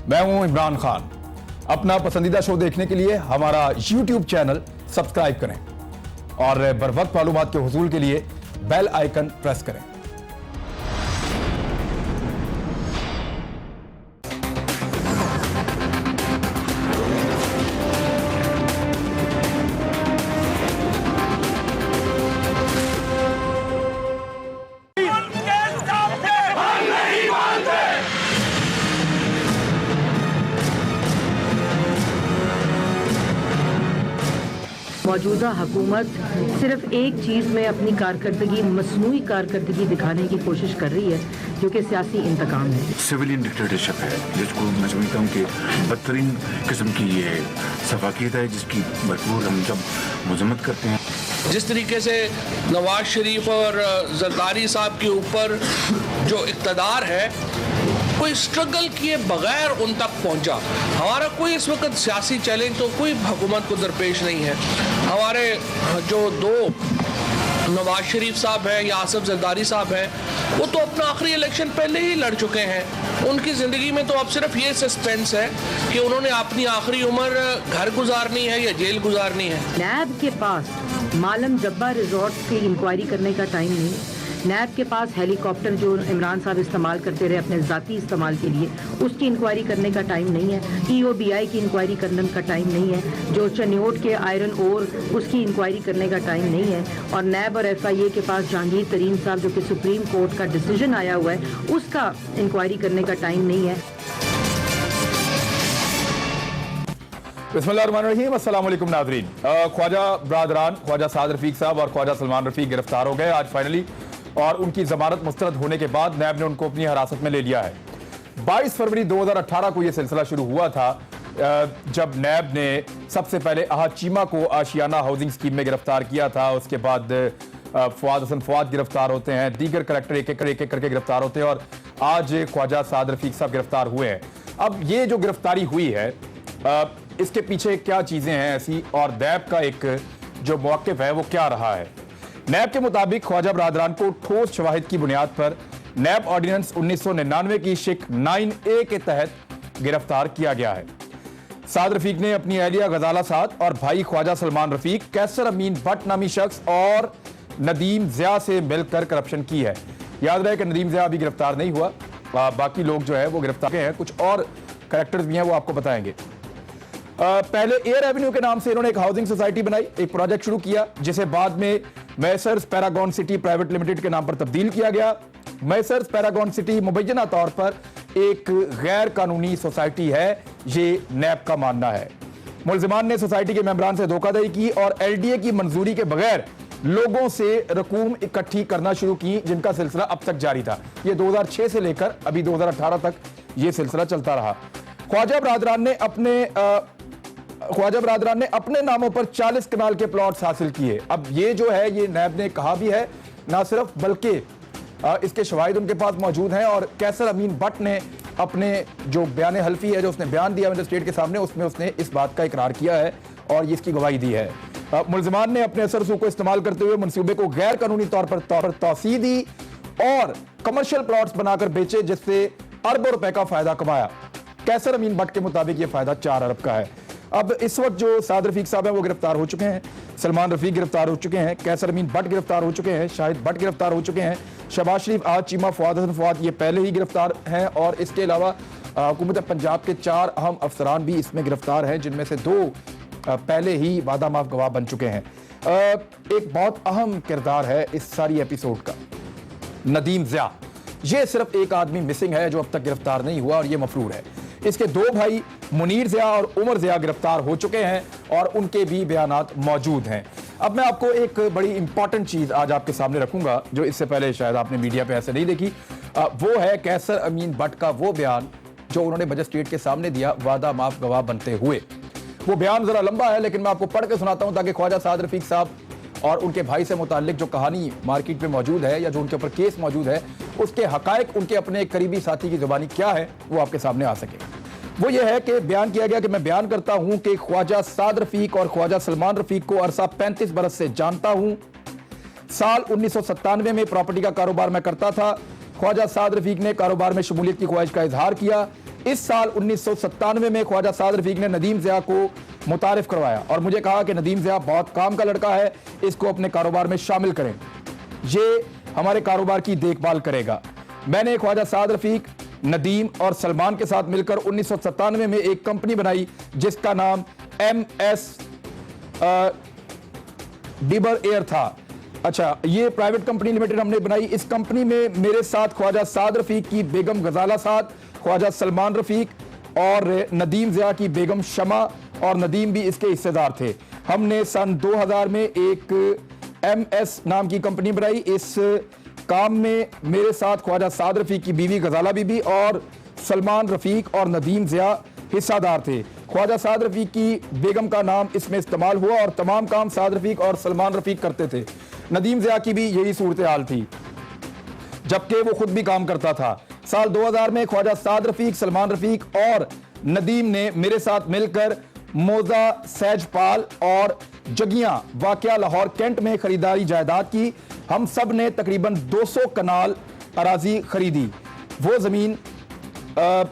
मैं हूं इमरान खान। अपना पसंदीदा शो देखने के लिए हमारा YouTube चैनल सब्सक्राइब करें और बरवक्त मालूमात के हुसूल के लिए बेल आइकन प्रेस करें। मौजूदा हुकूमत सिर्फ एक चीज़ में अपनी कारकर्दगी, मसनूई कारकर्दगी दिखाने की कोशिश कर रही है, जो कि सियासी इंतकाम है। सिविलियन डिक्टेटरशिप है, जिसको मैं समझता हूँ कि बदतरीन किस्म की ये सफाकियत है, जिसकी भरपूर हम सब मजम्मत करते हैं। जिस तरीके से नवाज शरीफ और जरदारी साहब के ऊपर जो इक़्तिदार है, कोई स्ट्रगल किए बगैर उन तक पहुंचा। हमारा कोई इस वक्त सियासी चैलेंज तो कोई हुकूमत को दरपेश नहीं है। हमारे जो दो नवाज शरीफ साहब हैं या आसिफ जरदारी साहब हैं, वो तो अपना आखिरी इलेक्शन पहले ही लड़ चुके हैं। उनकी ज़िंदगी में तो अब सिर्फ ये सस्पेंस है कि उन्होंने अपनी आखिरी उम्र घर गुजारनी है या जेल गुजारनी है। नैब के पास मालम जब्बा रिजॉर्ट की इंक्वायरी करने का टाइम नहीं। नैब के पास हेलीकॉप्टर जो इमरान साहब इस्तेमाल करते रहे अपने ज़ाती इस्तेमाल के लिए, उसकी इंक्वायरी करने का टाइम नहीं है। EOBI की इंक्वायरी करने का टाइम नहीं है। जो चनियोट के आयरन ओर, उसकी इंक्वायरी करने का टाइम नहीं है। और नैब और FIA के पास जहांगीर तरीन साहब, जो कि सुप्रीम कोर्ट का डिसीजन आया हुआ है, उसका इंक्वायरी करने का टाइम नहीं है। बिस्मिल्लाहिर्रहमानिर्रहीम, अस्सलाम वालेकुम नाज़रीन। ख्वाजा बरदरान, ख्वाजा साद रफीक साहब और ख्वाजा सलमान रफीक गिरफ्तार हो गए आज फाइनली, और उनकी जमानत मुस्तरद होने के बाद नैब ने उनको अपनी हिरासत में ले लिया है। 22 फरवरी 2018 को यह सिलसिला शुरू हुआ था, जब नैब ने सबसे पहले अहाद चीमा को आशियाना हाउसिंग स्कीम में गिरफ्तार किया था। उसके बाद फवाद हसन फवाद गिरफ्तार होते हैं, दीगर कलेक्टर एक एक करके गिरफ्तार होते हैं, और आज ख्वाजा साद रफीक साहब गिरफ्तार हुए हैं। अब ये जो गिरफ्तारी हुई है, इसके पीछे क्या चीज़ें हैं ऐसी, और नैब का एक जो मौक़िफ़ है वो क्या रहा है। नैब के मुताबिक ख्वाजा बरदरान को ठोस शवाहिद की बुनियाद पर नैब ऑर्डिनेंस 1999 की शिक 9A के तहत गिरफ्तार किया गया है। साद रफीक ने अपनी अहलिया गजाला साद और भाई ख्वाजा सलमान रफीक, कैसर अमीन भट्ट नामी शख्स और नदीम ज़िया से मिलकर करप्शन की है। याद रहे कि नदीम ज़िया अभी गिरफ्तार नहीं हुआ, बाकी लोग जो है वो गिरफ्तार हैं। कुछ और कैरेक्टर्स भी हैं, वो आपको बताएंगे। पहले एयर एवेन्यू के नाम से इन्होंने एक हाउसिंग सोसाइटी बनाई, एक प्रोजेक्ट शुरू किया, जिसे बाद में Messrs Paragon city private limited के नाम पर तब्दील किया गया। मैसर्स पैरागॉन सिटी मुबैना तौर पर एक गैर कानूनी सोसाइटी है, ये नैब का मानना है। मुल्जिमान ने सोसाइटी के मेंबरान से धोखाधड़ी की और LDA की मंजूरी के बगैर लोगों से रकूम इकट्ठी करना शुरू की, जिनका सिलसिला अब तक जारी था। ये 2006 से लेकर अभी 2018 तक ये सिलसिला चलता रहा। ख्वाजा बरदरान ने अपने नामों पर 40 कनाल के प्लॉट्स हासिल किए। अब ये जो है, ये नैब ने कहा भी है, ना सिर्फ बल्कि इसके शवाहिद उनके पास मौजूद हैं। और कैसर अमीन भट्ट ने अपने जो बयान हल्फी है, जो उसने बयान दिया मजिस्ट्रेट के सामने, उसमें उसने इस बात का इकरार किया है और इसकी गवाही दी है। मुल्जिमान ने अपने असर रसूख को इस्तेमाल करते हुए मनसूबे को गैर कानूनी तौर पर तौसीह दी और कमर्शियल प्लॉट्स बनाकर बेचे, जिससे अरबों रुपए का फायदा कमाया। कैसर अमीन भट्ट के मुताबिक ये फायदा 4 अरब का है। अब इस वक्त जो साद रफीक साहब हैं वो गिरफ्तार हो चुके हैं, सलमान रफीक गिरफ्तार हो चुके हैं, कैसर अमीन भट्ट गिरफ्तार हो चुके हैं, शाहिद भट्ट गिरफ्तार हो चुके हैं, शहबाज शरीफ, अहाद चीमा, फवाद हसन फवाद ये पहले ही गिरफ्तार हैं, और इसके अलावा हुकूमत पंजाब के 4 अहम अफसरान भी इसमें गिरफ्तार हैं, जिनमें से 2 पहले ही वादा माफ गवाह बन चुके हैं। एक बहुत अहम किरदार है इस सारी एपिसोड का, नदीम ज़िया। ये सिर्फ एक आदमी मिसिंग है जो अब तक गिरफ्तार नहीं हुआ, और ये मफरूर है। इसके 2 भाई मुनीर ज़िया और उमर ज़िया गिरफ्तार हो चुके हैं और उनके भी बयानात मौजूद हैं। अब मैं आपको एक बड़ी इंपॉर्टेंट चीज़ आज आपके सामने रखूंगा, जो इससे पहले शायद आपने मीडिया पे ऐसे नहीं देखी। वो है कैसर अमीन भट्ट का वो बयान जो उन्होंने मजिस्ट्रेट के सामने दिया, वादा माफ गवाह बनते हुए। वो बयान ज़रा लंबा है, लेकिन मैं आपको पढ़ के सुनाता हूँ, ताकि ख्वाजा साद रफीक साहब और उनके भाई से मुताल्लिक जो कहानी मार्केट में मौजूद है, या जो उनके ऊपर केस मौजूद है, उसके हकायक उनके अपने एक करीबी साथी की ज़ुबानी क्या है, वो आपके सामने आ सके। वो ये है कि बयान किया गया कि मैं बयान करता हूं कि ख्वाजा साद रफीक और ख्वाजा सलमान रफीक को अरसा 35 बरस से जानता हूं। साल 1997 में प्रॉपर्टी का कारोबार मैं करता था। ख्वाजा साद रफीक ने कारोबार में शमूलियत की ख्वाहिश का इजहार किया। इस साल 1997 में ख्वाजा साद रफीक ने नदीम ज़िया को मुतारिफ करवाया और मुझे कहा कि नदीम ज़िया बहुत काम का लड़का है, इसको अपने कारोबार में शामिल करें, ये हमारे कारोबार की देखभाल करेगा। मैंने ख्वाजा साद रफीक, नदीम और सलमान के साथ मिलकर 1997 में एक कंपनी बनाई जिसका नाम MS डिबर एयर था। अच्छा, ये प्राइवेट कंपनी लिमिटेड हमने बनाई। इस कंपनी में मेरे साथ ख्वाजा साद रफीक की बेगम गजाला साद, ख्वाजा सलमान रफीक और नदीम ज़िया की बेगम शमा और नदीम भी इसके हिस्सेदार थे। हमने सन 2000 में एक MS नाम की कंपनी बनाई। इस काम में मेरे साथ ख्वाजा साद रफीक की बीवी गजाला बीबी और सलमान रफीक और नदीम ज़िया हिस्सादार थे। ख्वाजा साद रफीक की बेगम का नाम इसमें इस्तेमाल हुआ और तमाम काम साद रफीक और सलमान रफीक करते थे। नदीम ज़िया की भी यही सूरत हाल थी, जबकि वो खुद भी काम करता था। साल 2000 में ख्वाजा साद रफीक, सलमान रफीक और नदीम ने मेरे साथ मिलकर मोजा, सैजपाल और जगियां वाक़या लाहौर कैंट में खरीदारी जायदाद की। हम सब ने तकरीबन 200 कनाल अराजी खरीदी। वो ज़मीन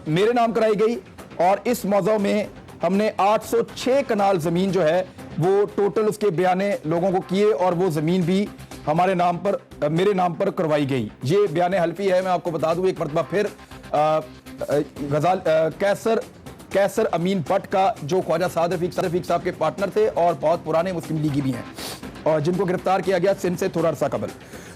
मेरे नाम कराई गई और इस मौज़ू में हमने 806 कनाल ज़मीन जो है वो टोटल उसके बयाने लोगों को किए और वो ज़मीन भी हमारे नाम पर, मेरे नाम पर करवाई गई। ये बयान हल्फी है। मैं आपको बता दूं एक मरतबा फिर, कैसर अमीन भट्ट का, जो ख्वाजा साद रफीक साहब के पार्टनर थे और बहुत पुराने मुस्लिम लीगी भी हैं और जिनको गिरफ्तार किया गया सिंध से थोड़ा अरसा कबल,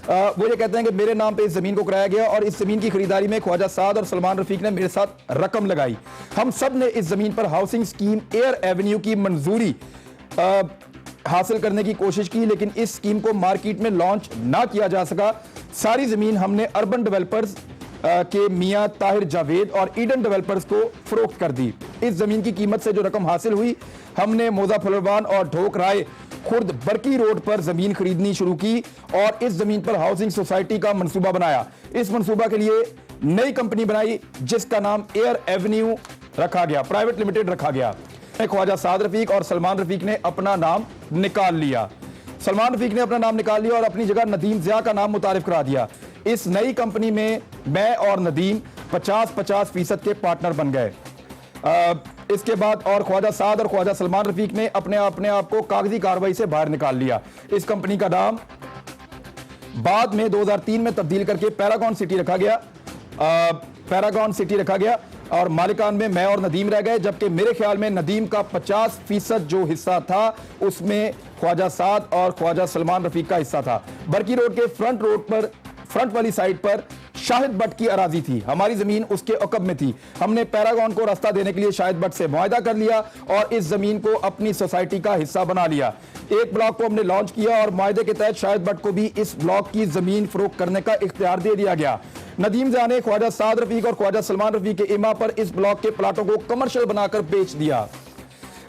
वो ये कहते हैं कि मेरे नाम पे इस ज़मीन को कराया गया और इस ज़मीन की खरीदारी में ख्वाजा साद और सलमान रफीक ने मेरे साथ रकम लगाई। हम सब ने इस ज़मीन पर हाउसिंग स्कीम एयर एवेन्यू की मंजूरी हासिल करने की कोशिश की, लेकिन इस स्कीम को मार्केट में लॉन्च ना किया जा सका। सारी ज़मीन हमने अर्बन डेवलपर्स के मियां ताहिर जावेद और ईडन डेवलपर्स को फरोख्त कर दी। इस ज़मीन की कीमत से जो रकम हासिल हुई, हमने मोजा फुलरवान और ढोक राय खुर्द बरकी रोड पर ज़मीन खरीदनी शुरू की और इस ज़मीन पर हाउसिंग सोसाइटी का मंसूबा बनाया। इस मंसूबा के लिए नई कंपनी बनाई जिसका नाम एयर एवेन्यू रखा गया, प्राइवेट लिमिटेड रखा गया। ख्वाजा साद रफीक और सलमान रफीक ने अपना नाम निकाल लिया। सलमान रफीक ने अपना नाम निकाल लिया और अपनी जगह नदीम ज़िया का नाम मुतारिफ करा दिया। इस नई कंपनी में मैं और नदीम 50-50% के पार्टनर बन गए। इसके बाद और ख्वाजा साद और ख्वाजा सलमान रफीक ने अपने आप को कागजी कार्रवाई से बाहर निकाल लिया। इस कंपनी का नाम बाद में 2003 में तब्दील करके पैरागॉन सिटी रखा गया और मालिकान में मैं और नदीम रह गए, जबकि मेरे ख्याल में नदीम का 50% जो हिस्सा था उसमें ख्वाजा साद और ख्वाजा सलमान रफीक का हिस्सा था। बरकी रोड के फ्रंट वाली साइड पर शाहिद भट्ट की अराजी थी, हमारी जमीन उसके अकब में थी। हमने पैरागॉन को रास्ता देने के लिए शाहिद भट्ट से मुआहदा कर लिया और इस जमीन को अपनी सोसाइटी का हिस्सा बना लिया। एक ब्लॉक को हमने लॉन्च किया और मुआहदे के तहत शाहिद भट्ट को भी इस ब्लॉक की जमीन फरोख्त करने का इख्तियार दे दिया गया। नदीम ज़िया ने ख्वाजा साद रफीक और ख्वाजा सलमान रफीक के इमा पर इस ब्लॉक के प्लाटों को कमर्शियल बनाकर बेच दिया,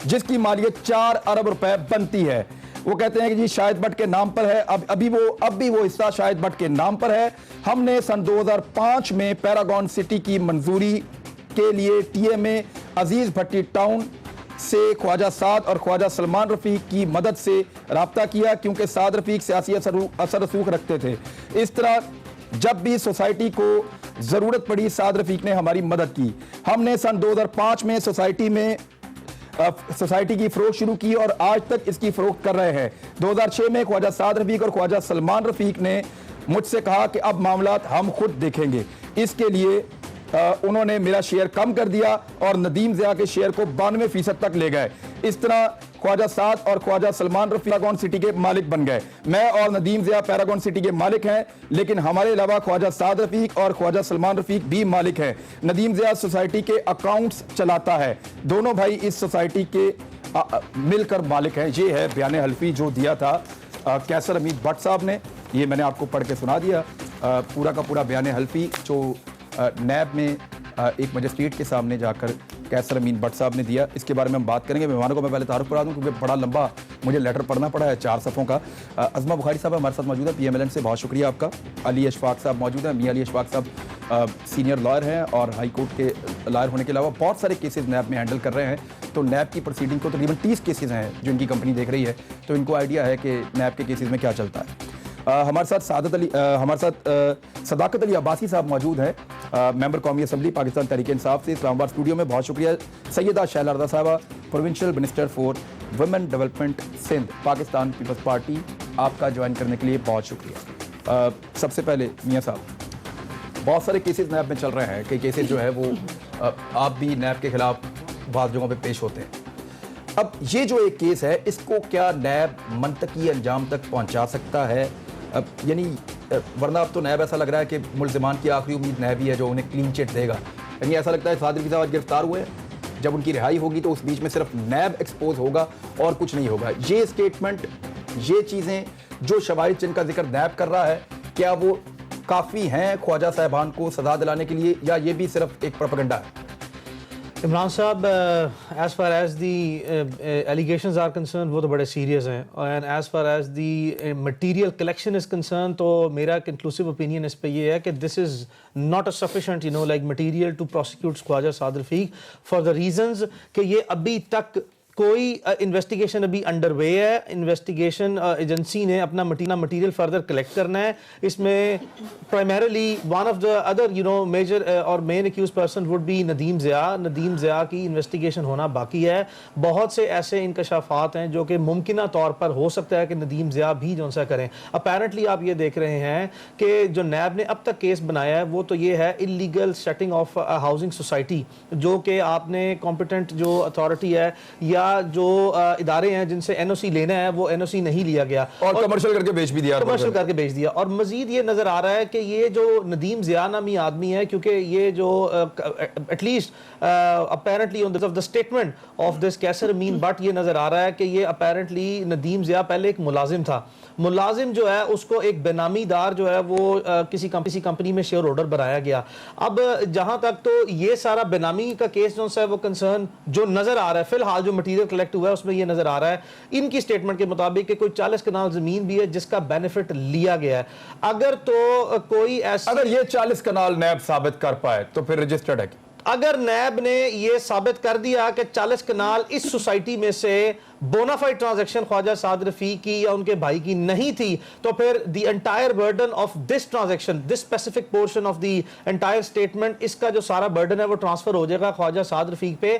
जिसकी मालियत 4 अरब रुपए बनती है। वो कहते हैं कि जी शाहिद भट्ट के नाम पर है, अब भी वो हिस्सा शाहिद भट्ट के नाम पर है। हमने सन 2005 में पैरागॉन सिटी की मंजूरी के लिए TMA अजीज भट्टी टाउन से ख्वाजा साद और ख्वाजा सलमान रफीक की मदद से राब्ता किया, क्योंकि साद रफीक सियासी असर रसूख रखते थे। इस तरह जब भी सोसाइटी को जरूरत पड़ी साद रफीक ने हमारी मदद की। हमने सन 2005 में सोसाइटी की फरोख्त शुरू की और आज तक इसकी फरोख्त कर रहे हैं। 2006 में ख्वाजा साद रफीक और ख्वाजा सलमान रफीक ने मुझसे कहा कि अब मामलात हम खुद देखेंगे। इसके लिए उन्होंने मेरा शेयर कम कर दिया और नदीम ज़िया के शेयर को 92% तक ले गए। इस तरह ख्वाजा साद और ख्वाजा सलमान रफीक पैरागॉन सिटी के मालिक बन गए। मैं और नदीम ज़िया पैरागॉन सिटी के मालिक हैं, लेकिन हमारे अलावा ख्वाजा साद रफीक और ख्वाजा सलमान रफीक भी मालिक हैं। नदीम ज़िया सोसाइटी के अकाउंट्स चलाता है। दोनों भाई इस सोसाइटी के मिलकर मालिक हैं। ये है बयान हल्फी जो दिया था कैसर अमीन भट्ट साहब ने। ये मैंने आपको पढ़ के सुना दिया पूरा का पूरा बयान हल्फी जो नैब में एक मजिस्ट्रेट के सामने जाकर कैसर अमीन भट्ट साहब ने दिया। इसके बारे में हम बात करेंगे। मेहमानों को मैं पहले तारुफ करा दूं क्योंकि बड़ा लंबा मुझे लेटर पढ़ना पड़ा है, 4 सफ़ों का। अज़मा बुखारी साहब हमारे साथ मौजूद है PMLN से, बहुत शुक्रिया आपका। अली अशफाक साहब मौजूद हैं। मियां अली अशफाक साहब सीनियर लॉयर हैं और हाई कोर्ट के लॉयर होने के अलावा बहुत सारे केसेस नैब में हैंडल कर रहे हैं। तो नैब की प्रोसीडिंग को तकरीबन 30 केसेस हैं जो इनकी कंपनी देख रही है, तो इनको आइडिया है कि नैब के केसेस में क्या चलता है। हमारे साथ सदाकत अली अब्बासी साहब मौजूद हैं, मेंबर कौमी असम्बली पाकिस्तान तहरीक इंसाफ से इस्लामाबाद स्टूडियो में। बहुत शुक्रिया। सैयदा शैला रज़ा साहबा, provincial minister for women development Sindh, Pakistan Peoples Party, आपका ज्वाइन करने के लिए बहुत शुक्रिया। सबसे पहले मियाँ साहब, बहुत सारे केसेस नैब में चल रहे हैं, कई केसेस जो है वो आप भी नैब के खिलाफ बाद जगहों पे पेश होते हैं। अब ये जो एक केस है, इसको क्या नैब मंतकी अंजाम तक पहुंचा सकता है? अब यानी वरना अब तो नैब ऐसा लग रहा है कि मुल्ज़िमान की आखिरी उम्मीद नैब ही है जो उन्हें क्लीन चिट देगा। यानी ऐसा लगता है सादिक रफ़ीक साहब आज गिरफ्तार हुए हैं, जब उनकी रिहाई होगी तो उस बीच में सिर्फ नैब एक्सपोज होगा और कुछ नहीं होगा। ये स्टेटमेंट, ये चीज़ें जो शवाहिद जिनका जिक्र नैब कर रहा है, क्या वो काफ़ी हैं ख्वाजा साहिबान को सजा दिलाने के लिए, या ये भी सिर्फ एक प्रोपेगेंडा है? इमरान साहब, as far as the allegations are concerned, वो तो बड़े सीरियस हैं, and as far as the material collection is concerned, तो मेरा conclusive opinion इस पे ये है कि this is not a sufficient, like material to prosecute Khawaja Saad Rafiq for the reasons कि ये अभी तक कोई इन्वेस्टिगेशन अभी अंडर वे है। इन्वेस्टिगेशन एजेंसी ने अपना मटीरियल फर्दर कलेक्ट करना है। इसमें primarily one of the other major और main accused person would be Nadeem Zia की इन्वेस्टिगेशन होना बाकी है। बहुत से ऐसे इंकशाफात हैं जो कि मुमकिना तौर पर हो सकता है कि नदीम ज़िया भी जो सा करें। अपेरेंटली आप ये देख रहे हैं कि जो नैब ने अब तक केस बनाया है वो तो ये है illegal setting of housing society, जो कि आपने कॉम्पिटेंट जो अथॉरिटी है या जो इदारे हैं जिनसे एनओसी लेना है वो एनओसी नहीं लिया गया और कमर्शियल करके बेच भी दिया। और मजीद ये नजर आ रहा है कि ये जो नदीम ज़िया नामी आदमी है, क्योंकि ये जो at least apparently on the statement of this Qaiser Amin but ये नजर आ रहा है कि ये अपेरेंटली नदीम ज़िया पहले एक मुलाजिम था। मुलाजिम जो है उसको एक बेनामीदार जो है वो किसी कंपनी में शेयर होल्डर बनाया गया। अब जहां तक तो ये सारा बेनामी का केस जो है वो कंसर्न जो नजर आ रहा है फिलहाल जो मटीरियल कलेक्ट हुआ है उसमें ये नजर आ रहा है इनकी स्टेटमेंट के मुताबिक कि कोई 40 कनाल जमीन भी है जिसका बेनिफिट लिया गया है। अगर तो कोई ऐसा, अगर ये 40 कनाल नैब साबित कर पाए तो फिर रजिस्टर्ड है। अगर नैब ने ये साबित कर दिया कि 40 कनाल इस सोसाइटी में से बोनाफाइड ट्रांजैक्शन ख्वाजा साद रफ़ीक की या उनके भाई की नहीं थी, तो फिर the entire burden of this transaction, this specific portion of the entire statement, इसका जो सारा बर्डन है वो ट्रांसफर हो जाएगा ख्वाजा साद रफ़ीक पे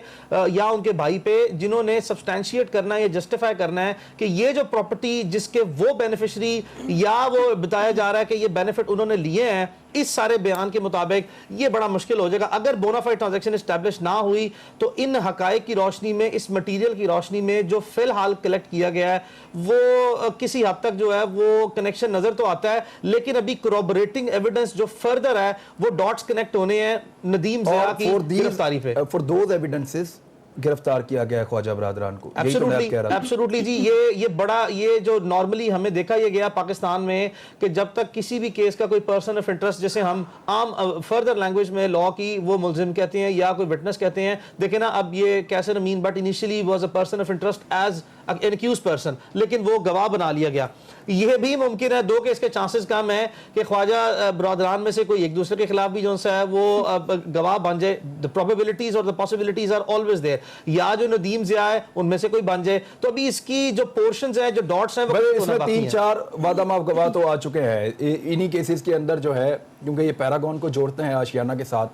या उनके भाई पे, जिन्होंने सब्सटैंशिएट करना है या जस्टिफाई करना है कि ये जो प्रॉपर्टी जिसके वो बेनिफिशरी या वो बताया जा रहा है कि ये बेनिफिट उन्होंने लिए हैं, इस सारे बयान के मुताबिक ये बड़ा मुश्किल हो जाएगा। अगर बोनाफाइड ट्रांजैक्शन एस्टैब्लिश ना हुई तो इन हकाइक की रोशनी में, इस मटीरियल की रोशनी में जो फिलहाल कलेक्ट किया गया है वो किसी हद तक जो है वो कनेक्शन नजर तो आता है, लेकिन अभी corroborating एविडेंस जो फर्दर है वो डॉट्स कनेक्ट होने हैं नदीम ज़िया की गिरफ्तारी पे। फॉर दोज एविडेंसेस गिरफ्तार किया गया ख्वाजा बरादरान को। एब्सोल्युटली जी, ये बड़ा, ये जो नॉर्मली हमें देखा ये गया पाकिस्तान में कि जब तक किसी भी केस का कोई पर्सन ऑफ इंटरेस्ट, जैसे हम आम फर्दर लैंग्वेज में लॉ की वो मुल्जिम कहते हैं या कोई विटनेस कहते हैं, देखे ना अब ये Qaiser Amin Butt initially was a person of interest as an accused person, लेकिन वो गवाह बना लिया गया। यह भी मुमकिन है, दो केस के चांसेस कम है कि ख्वाजा बरादरान में से कोई एक दूसरे के खिलाफ भी जो है वो गवाह बन जाए। द प्रोबेबिलिटीज और the possibilities are always there, या जो नदीम ज़िया है उनमें से कोई बन जाए। तो अभी इसकी जो पोर्शंस हैं, जो डॉट्स हैं, इसमें 3-4 वादा माफ गवाह तो आ चुके हैं इन्हीं केसेस के अंदर जो है, क्योंकि ये पैरागॉन को जोड़ते हैं आशियाना के साथ,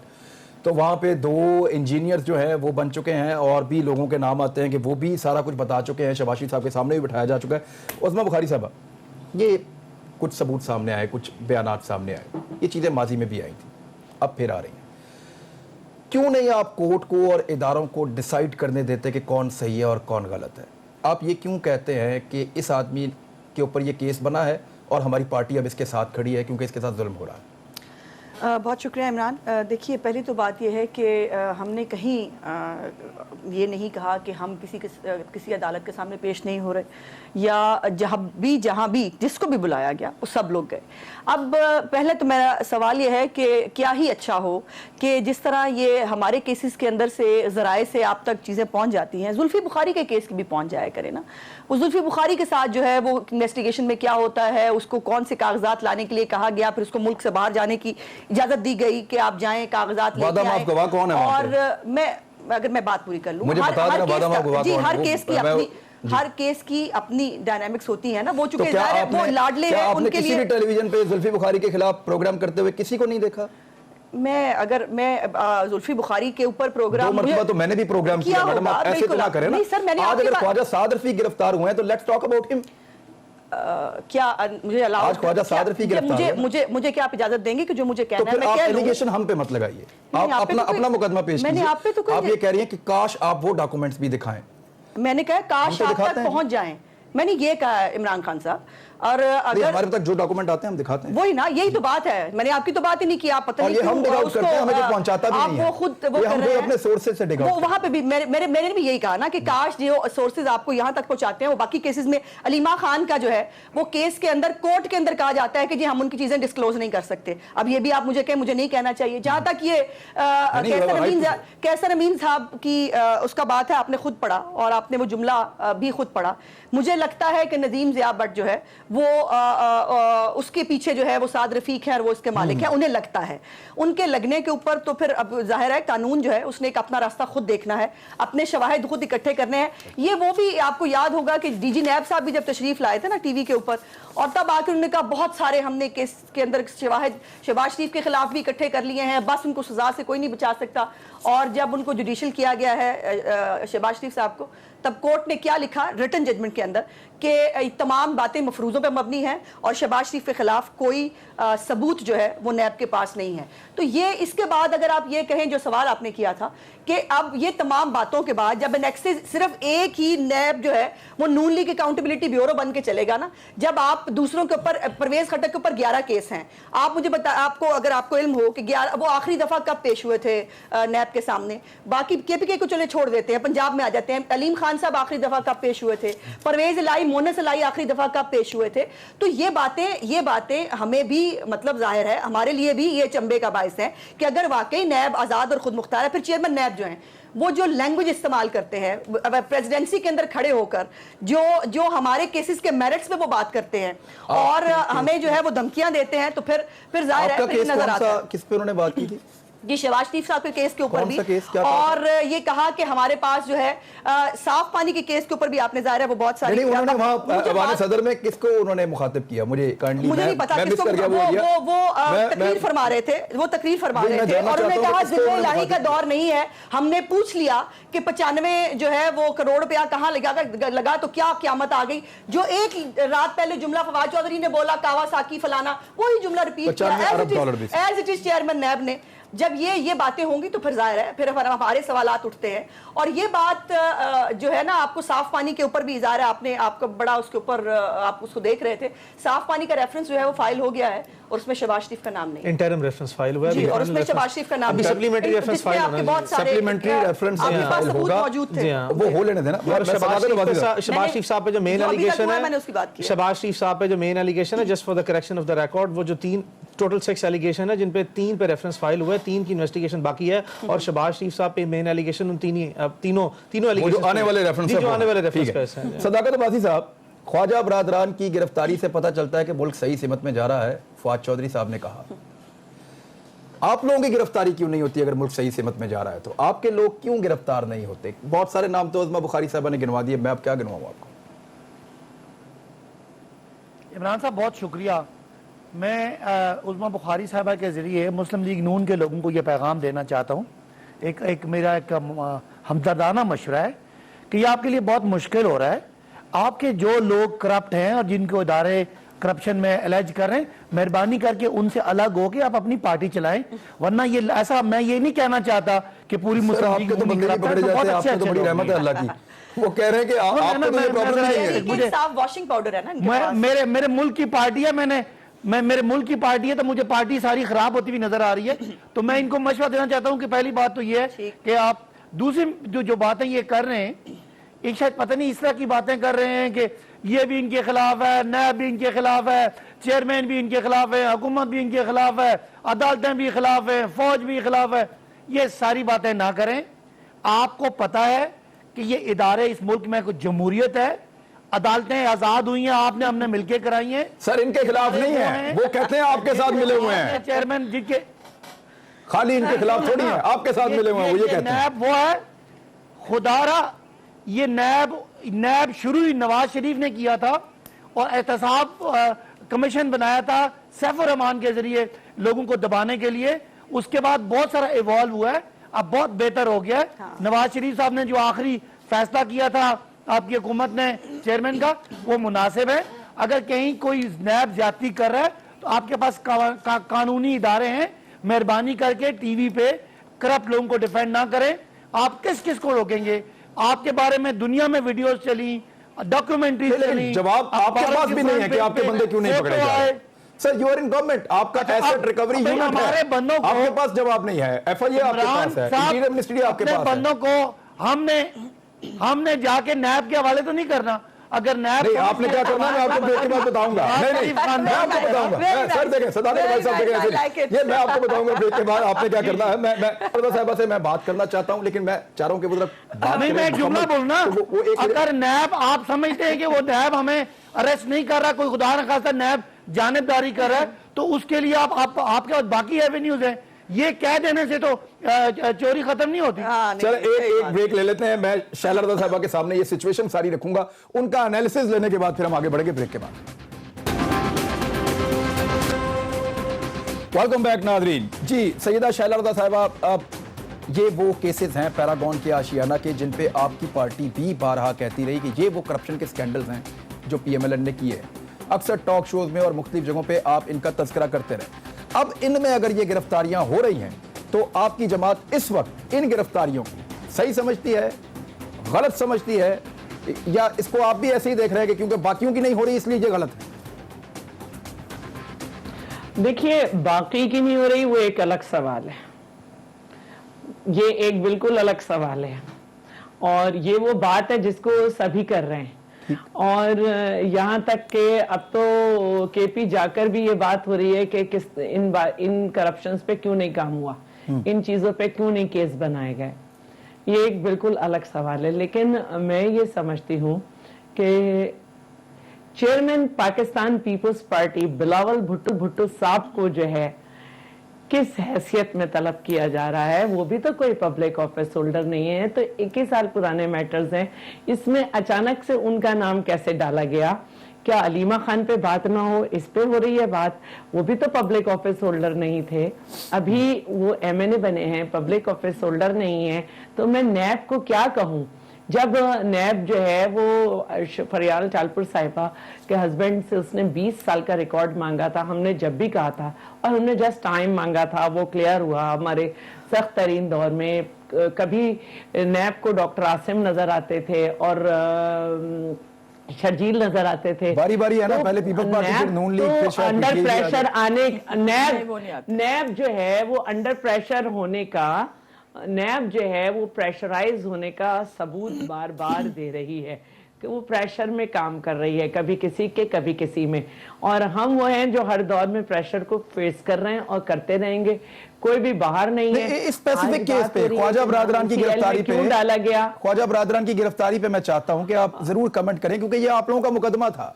तो वहाँ पे 2 इंजीनियर्स जो हैं वो बन चुके हैं और भी लोगों के नाम आते हैं कि वो भी सारा कुछ बता चुके हैं। शबाशी साहब के सामने भी बिठाया जा चुका है। उस्मा बुखारी साहब, ये कुछ सबूत सामने आए, कुछ बयानात सामने आए, ये चीज़ें माजी में भी आई थी, अब फिर आ रही हैं। क्यों नहीं आप कोर्ट को और इदारों को डिसाइड करने देते कि कौन सही है और कौन गलत है? आप ये क्यों कहते हैं कि इस आदमी के ऊपर ये केस बना है और हमारी पार्टी अब इसके साथ खड़ी है क्योंकि इसके साथ जुल्म हो रहा है? बहुत शुक्रिया इमरान। देखिए, पहली तो बात यह है कि हमने कहीं ये नहीं कहा कि हम किसी अदालत के सामने पेश नहीं हो रहे, या जहाँ भी जिसको भी बुलाया गया वो सब लोग गए। अब पहले तो मेरा सवाल ये है कि क्या ही अच्छा हो कि जिस तरह ये हमारे केसेस के अंदर से ज़राए से आप तक चीज़ें पहुँच जाती हैं, जुल्फ़ी बुखारी के केस की भी पहुँच जाया करे ना। वो जुल्फ़ी बुखारी के साथ जो है वो इन्वेस्टिगेशन में क्या होता है, उसको कौन से कागजात लाने के लिए कहा गया, फिर उसको मुल्क से बाहर जाने की इजाज़त दी गई कि आप जाएं, कागजात लेके आएं। और मैं अगर मैं बात पूरी कर लूं, मुझे बता देना, हर केस की अपनी ہر کیس کی اپنی ڈائنامکس ہوتی ہیں نا, وہ تو چونکہ کیا ظاہر ہے آپ وہ نے لاڈلے ہیں ان کے کسی لیے. بھی ٹیلی ویژن پہ زلفی بخاری کے خلاف پروگرام کرتے ہوئے کسی کو نہیں دیکھا؟ میں زلفی بخاری کے اوپر پروگرام 2 مرتبہ تو میں نے بھی پروگرام کیا میڈم, آپ ایسے تو نہ کریں نا. آج اگر خواجہ سعد رفیع گرفتار ہوئے ہیں تو لیٹس ٹاک اباؤٹ ہم. کیا مجھے آج خواجہ سعد رفیع گرفتار ہوئے, مجھے کیا آپ اجازت دیں گے کہ جو مجھے تو کہنا ہے پھر میں آپ کہہ لوں. ایلیگیشن ہم پہ مت لگائیے, آپ اپنا مقدمہ پیش میں نے کیجئے. آپ پہ تو کوئی آپ یہ کہہ رہی ہیں کہ کاش آپ وہ ڈاکومنٹس بھی دکھائیں. میں نے کہا کاش آپ تک پہنچ جائیں, میں نے یہ کہا ہے عمران خان صاحب. اور اگر ہمارے تک جو ڈاکومنٹ آتے ہیں ہم دکھاتے ہیں. وہی نا, یہی تو بات ہے, میں نے آپ کی تو بات ہی نہیں کی. آپ پتہ نہیں ہم ڈگ آؤٹ کرتے ہیں, ہمیں جو پہنچاتا بھی نہیں ہے, آپ وہ خود وہ کر رہے ہیں اپنے سورسز سے ڈگ آؤٹ. وہاں پہ بھی میں نے بھی یہی کہا نا کہ کاش جو سورسز آپ کو یہاں تک پہنچاتے ہیں وہ باقی کیسز میں. علیمہ خان کا جو ہے وہ کیس کے اندر کورٹ کے اندر کہا جاتا ہے کہ جی ہم ان کی چیزیں ڈسکلوز نہیں کر سکتے. اب یہ بھی آپ مجھے کہیں, مجھے نہیں کہنا چاہیے. جہاں تک یہ کیسر امین صاحب کی اس کا بات ہے, آپ نے خود پڑھا اور آپ نے وہ جملہ بھی خود پڑھا. مجھے لگتا ہے کہ ندیم ضیاء بٹ جو ہے وہ اس کے پیچھے جو ہے وہ سعد رفیق ہے اور وہ اس کے مالک ہیں, انہیں لگتا ہے. ان کے لگنے کے اوپر تو پھر اب ظاہر ہے قانون جو ہے اس نے ایک اپنا راستہ خود دیکھنا ہے, اپنے شواہد خود اکٹھے کرنے ہیں. یہ وہ بھی آپ کو یاد ہوگا کہ ڈی جی نیب صاحب بھی جب تشریف لائے تھے نا ٹی وی کے اوپر, اور تب آ کے انہوں نے کہا بہت سارے ہم نے کیس کے اندر شواہد شہباز شریف کے خلاف بھی اکٹھے کر لیے ہیں, بس ان کو سزا سے کوئی نہیں بچا سکتا. اور جب ان کو جوڈیشل کیا گیا ہے شہباز شریف صاحب کو, تب کورٹ نے کیا لکھا ریٹن ججمنٹ کے اندر کہ تمام باتیں مفروضوں پہ مبنی ہیں اور شہباز شریف کے خلاف کوئی ثبوت جو ہے وہ نیب کے پاس نہیں ہے. تو یہ اس کے بعد اگر آپ یہ کہیں جو سوال آپ نے کیا تھا کہ اب یہ تمام باتوں کے بعد جب انیکسز صرف ایک ہی نیب جو ہے وہ نون لیگ اکاؤنٹیبلٹی بیورو بن کے چلے گا نا, جب آپ دوسروں کے اوپر, پرویز خٹک کے اوپر 11 کیس ہیں, آپ مجھے آپ کو اگر آپ کو علم ہو کہ وہ آخری دفعہ کب پیش ہوئے تھے نیب کے سامنے, باقی کے پی کے کو چلے چھوڑ دیتے ہیں, پنجاب میں آ جاتے ہیں. علیم خان صاحب آخری دفعہ کب پیش ہوئے تھے, پرویز الہی مونس الہی آخری دفعہ کب پیش ہوئے تھے. تو یہ باتیں ہمیں بھی مطلب ظاہر ہے ہمارے لیے بھی یہ چنبے کا باعث ہے کہ اگر واقعی نیب آزاد اور خود مختار ہے. پھر چیئرمین نیب جو ہیں وہ جو لینگویج استعمال کرتے ہیں پریزیڈنسی کے اندر کھڑے ہو کر, جو ہمارے کیسز کے میرٹس پہ وہ بات کرتے ہیں اور ہمیں جو ہے وہ دھمکیاں دیتے ہیں, تو پھر ظاہر ہے پھر نظر آتا ہے. کس پہ انہوں نے بات کی تھی؟ جی شہباز شریف صاحب کے کیس کے اوپر بھی, اور یہ کہا کہ ہمارے پاس جو ہے صاف پانی کے کیس کے اوپر بھی آپ نے ظاہر ہے وہ بہت ساری. انہوں نے وہاں ایوان صدر میں کس کو انہوں نے مخاطب کیا, مجھے نہیں پتا کس کو, وہ تقریر فرما رہے تھے, اور انہوں نے کہا ذمہ الہی کا دور نہیں ہے. ہم نے پوچھ لیا کہ 95 جو ہے وہ کروڑ روپیہ کہاں لگا تو کیا قیامت آ گئی. جو ایک رات پہلے جملہ فواد چودھری نے بولا کاواساکی فلانا, وہی جملہ ریپیٹ کیا as it is chairman NAB نے. جب یہ باتیں ہوں گی تو پھر ظاہر ہے پھر ہمارے سوالات اٹھتے ہیں. اور یہ بات جو ہے نا آپ کو صاف پانی کے اوپر بھی ظاہر ہے آپ کا بڑا اس کے اوپر آپ اس کو دیکھ رہے تھے, صاف پانی کا ریفرنس جو ہے وہ فائل ہو گیا ہے اور اس میں شہباز شریف کا نام نہیں ہے. انٹرم ریفرنس فائل ہوا ہے اور اس میں شہباز شریف کا نام نہیں ہے. سپلیمنٹری ریفرنس فائل ہونا ہے, بہت سارے سپلیمنٹری ریفرنس فائل ہوگا, موجود تھے. وہ ہو لینے دینا. شہباز شریف صاحب پہ جو مین ایلیگیشن ہے, شہباز شریف صاحب پہ جو مین ایلیگیشن ہے, just for the correction of the record, وہ جو ٹوٹل 6 ایلیگیشن ہے جن پہ 3 پہ ریفرنس فائل ہوا ہے, 3 کی انویسٹیگیشن باقی ہے, اور شہباز شریف صاحب پہ مین ایلیگیشن ان تینوں ایلیگیشن آنے والے ریفرنس. صداقت عباسی صاحب, خواجہ برادران کی گرفتاری سے پتہ چلتا ہے کہ ملک صحیح سمت میں جا رہا ہے. فواد چودھری صاحب نے کہا آپ لوگوں کی گرفتاری کیوں نہیں ہوتی اگر ملک صحیح سمت میں جا رہا ہے, تو آپ کے لوگ کیوں گرفتار نہیں ہوتے؟ بہت سارے نام تو عظمہ بخاری صاحبہ نے گنوا دیے, میں اب کیا گنواؤں آپ کو. عمران صاحب بہت شکریہ. میں عظمہ بخاری صاحبہ کے ذریعے مسلم لیگ نون کے لوگوں کو یہ پیغام دینا چاہتا ہوں. ایک میرا ایک ہمدردانہ مشورہ ہے کہ یہ آپ کے لیے بہت مشکل ہو رہا ہے. آپ کے جو لوگ کرپٹ ہیں اور جن کو ادارے کرپشن میں الیج کر رہے ہیں, مہربانی کر کے ان سے الگ ہو کے آپ اپنی پارٹی چلائیں, ورنہ یہ ایسا میں یہ نہیں کہنا چاہتا کہ پوری مسلم لیگ نون کرپٹ ہے. بہت اچھے بڑی رحمت ہے اللہ کی. وہ کہہ رہے ہیں کہ آپ کو تو یہ پرابلم نہیں ہے. صاف واشنگ پاؤڈر ہے نا, میرے ملک کی پارٹی ہے, میرے ملک کی پارٹی ہے, تو مجھے پارٹی ساری خراب ہوتی ہوئی نظر آ رہی ہے. تو میں ان کو مشورہ دینا چاہتا ہوں کہ پہلی بات تو یہ ہے کہ آپ دوسری جو باتیں یہ کر رہے ہیں, ایک شاید پتہ نہیں اس طرح کی باتیں کر رہے ہیں کہ یہ بھی ان کے خلاف ہے, نیب بھی ان کے خلاف ہے, چیئرمین بھی ان کے خلاف ہے, حکومت بھی ان کے خلاف ہے, عدالتیں بھی خلاف ہیں, فوج بھی خلاف ہے. یہ ساری باتیں نہ کریں. آپ کو پتہ ہے کہ یہ ادارے اس ملک میں کوئی جمہوریت ہے, عدالتیں آزاد ہوئی ہیں, آپ نے ہم نے مل کے کرائی ہیں. سر ان کے خلاف نہیں ہیں, وہ کہتے ہیں آپ کے ساتھ ملے ہوئے ہیں. چیئرمین جن کے خالی ان کے خلاف تھوڑی ہیں, آپ کے ساتھ ملے ہوئے ہیں, وہ یہ کہتے ہیں. نیب وہ ہے خدا را, یہ نیب नैब शुरू ही नवाज शरीफ ने किया था और एहतसाब कमीशन बनाया था सैफ उर रहमान के जरिए लोगों को दबाने के लिए, उसके बाद बहुत सारा इवॉल्व हुआ है, अब बहुत बेहतर हो गया है। नवाज शरीफ साहब ने जो आखिरी फैसला किया था आपकी हुकूमत ने चेयरमैन का, वो मुनासिब है। अगर कहीं कोई नैब ज्यादती कर रहा है तो आपके पास कानूनी इदारे हैं, मेहरबानी करके टीवी पे करप्ट लोगों को डिफेंड ना करें। आप किस किस को रोकेंगे? आपके बारे में दुनिया में वीडियोस चली, डॉक्यूमेंट्री चली, जवाब आपके पास भी नहीं है कि आपके बंदे क्यों नहीं पकड़े जा रहे? Sir you are in government, आपका एसेट रिकवरी यूनिट है, हमारे बंदों को आपके पास जवाब नहीं है, एफआईए आपके पास है, इंटीरियर मिनिस्ट्री आपके पास है। बंदों को हमने जाके नैब के हवाले तो नहीं करना। अगर नैब नहीं, आपने क्या करना मैं आपको ब्रेक के बाद बताऊंगा। नहीं मैं आपको बताऊंगा। सर देखें, सदानंद भाई साहब देखें, ये मैं आपको बताऊंगा ब्रेक के बाद आपने क्या करना है। मैं साहिबा से मैं बात करना चाहता हूं, लेकिन मैं चारों के तरफ बात नहीं, मैं जुमला बोलना। अगर नैब आप समझते हैं कि वो नैब हमें अरेस्ट नहीं कर रहा, कोई खुदा न खास्ता नैब जानिबदारी कर रहा है, तो उसके लिए आपके पास बाकी एवेन्यूज है। ये कह देने से तो चोरी खत्म नहीं होती। चल एक ब्रेक ले लेते हैं। मैं शैला रज़ा साहिबा के सामने ये सिचुएशन सारी रखूंगा, उनका एनालिसिस लेने के बाद फिर हम आगे बढ़ेंगे ब्रेक के बाद। वेलकम बैक नाज़रीन। जी सैयदा शैला रज़ा साहिबा, ये वो केसेस हैं पैरागॉन के आशियाना के जिन पे आपकी पार्टी भी बारहा कहती रही कि ये वो करप्शन के स्कैंडल्स हैं जो पीएमएलएन ने किए। अक्सर टॉक शोज में और मुख्तलिफ जगहों पे आप इनका तज़किरा करते रहे। अब इनमें अगर ये गिरफ्तारियां हो रही हैं तो आपकी जमात इस वक्त इन गिरफ्तारियों को सही समझती है, गलत समझती है, या इसको आप भी ऐसे ही देख रहे हैं कि क्योंकि बाकियों की नहीं हो रही इसलिए ये गलत है? देखिए, बाकी की नहीं हो रही वो एक अलग सवाल है, ये एक बिल्कुल अलग सवाल है, और ये वो बात है जिसको सभी कर रहे हैं। और यहाँ तक के अब तो केपी जाकर भी ये बात हो रही है कि किस इन करप्शंस पे क्यों नहीं काम हुआ, इन चीजों पे क्यों नहीं केस बनाए गए। ये एक बिल्कुल अलग सवाल है। लेकिन मैं ये समझती हूँ कि चेयरमैन पाकिस्तान पीपल्स पार्टी बिलावल भुट्टो साहब को जो है किस हैसियत में तलब किया जा रहा है, वो भी तो कोई पब्लिक ऑफिस होल्डर नहीं है, तो 21 साल पुराने मैटर्स हैं। इसमें अचानक से उनका नाम कैसे डाला गया? क्या अलीमा खान पे बात ना हो, इस पे हो रही है बात? वो भी तो पब्लिक ऑफिस होल्डर नहीं थे, अभी वो एमएनए बने हैं, पब्लिक ऑफिस होल्डर नहीं है। तो मैं नैब को क्या कहूँ जब नैब जो है वो फरियाल चालपुर साहिबा के हस्बैंड से उसने 20 साल का रिकॉर्ड मांगा था। हमने जब भी कहा था और हमने जस्ट टाइम मांगा था, वो क्लियर हुआ। हमारे सख्त तरीन दौर में कभी नैब को डॉक्टर आसिम नजर आते थे और शर्जील नजर आते थे, बारी बारी है ना, पहले पीपल्स पार्टी फिर नून लीग, फिर शायद अंडर प्रेशर आने नैब जो है वो अंडर प्रेशर होने का, नैब जो है वो प्रेशराइज होने का सबूत बार बार दे रही है कि वो प्रेशर में काम कर रही है, कभी किसी के कभी किसी में। और हम वो हैं जो हर दौर में प्रेशर को फेस कर रहे हैं और करते रहेंगे। कोई भी बाहर नहीं है। स्पेसिफिक केस पे ख्वाजा बरादरान की गिरफ्तारी पे क्यों डाला गया? ख्वाजा बरादरान की गिरफ्तारी पे मैं चाहता हूं कि आप जरूर कमेंट करें, क्योंकि ये आप लोगों का मुकदमा था,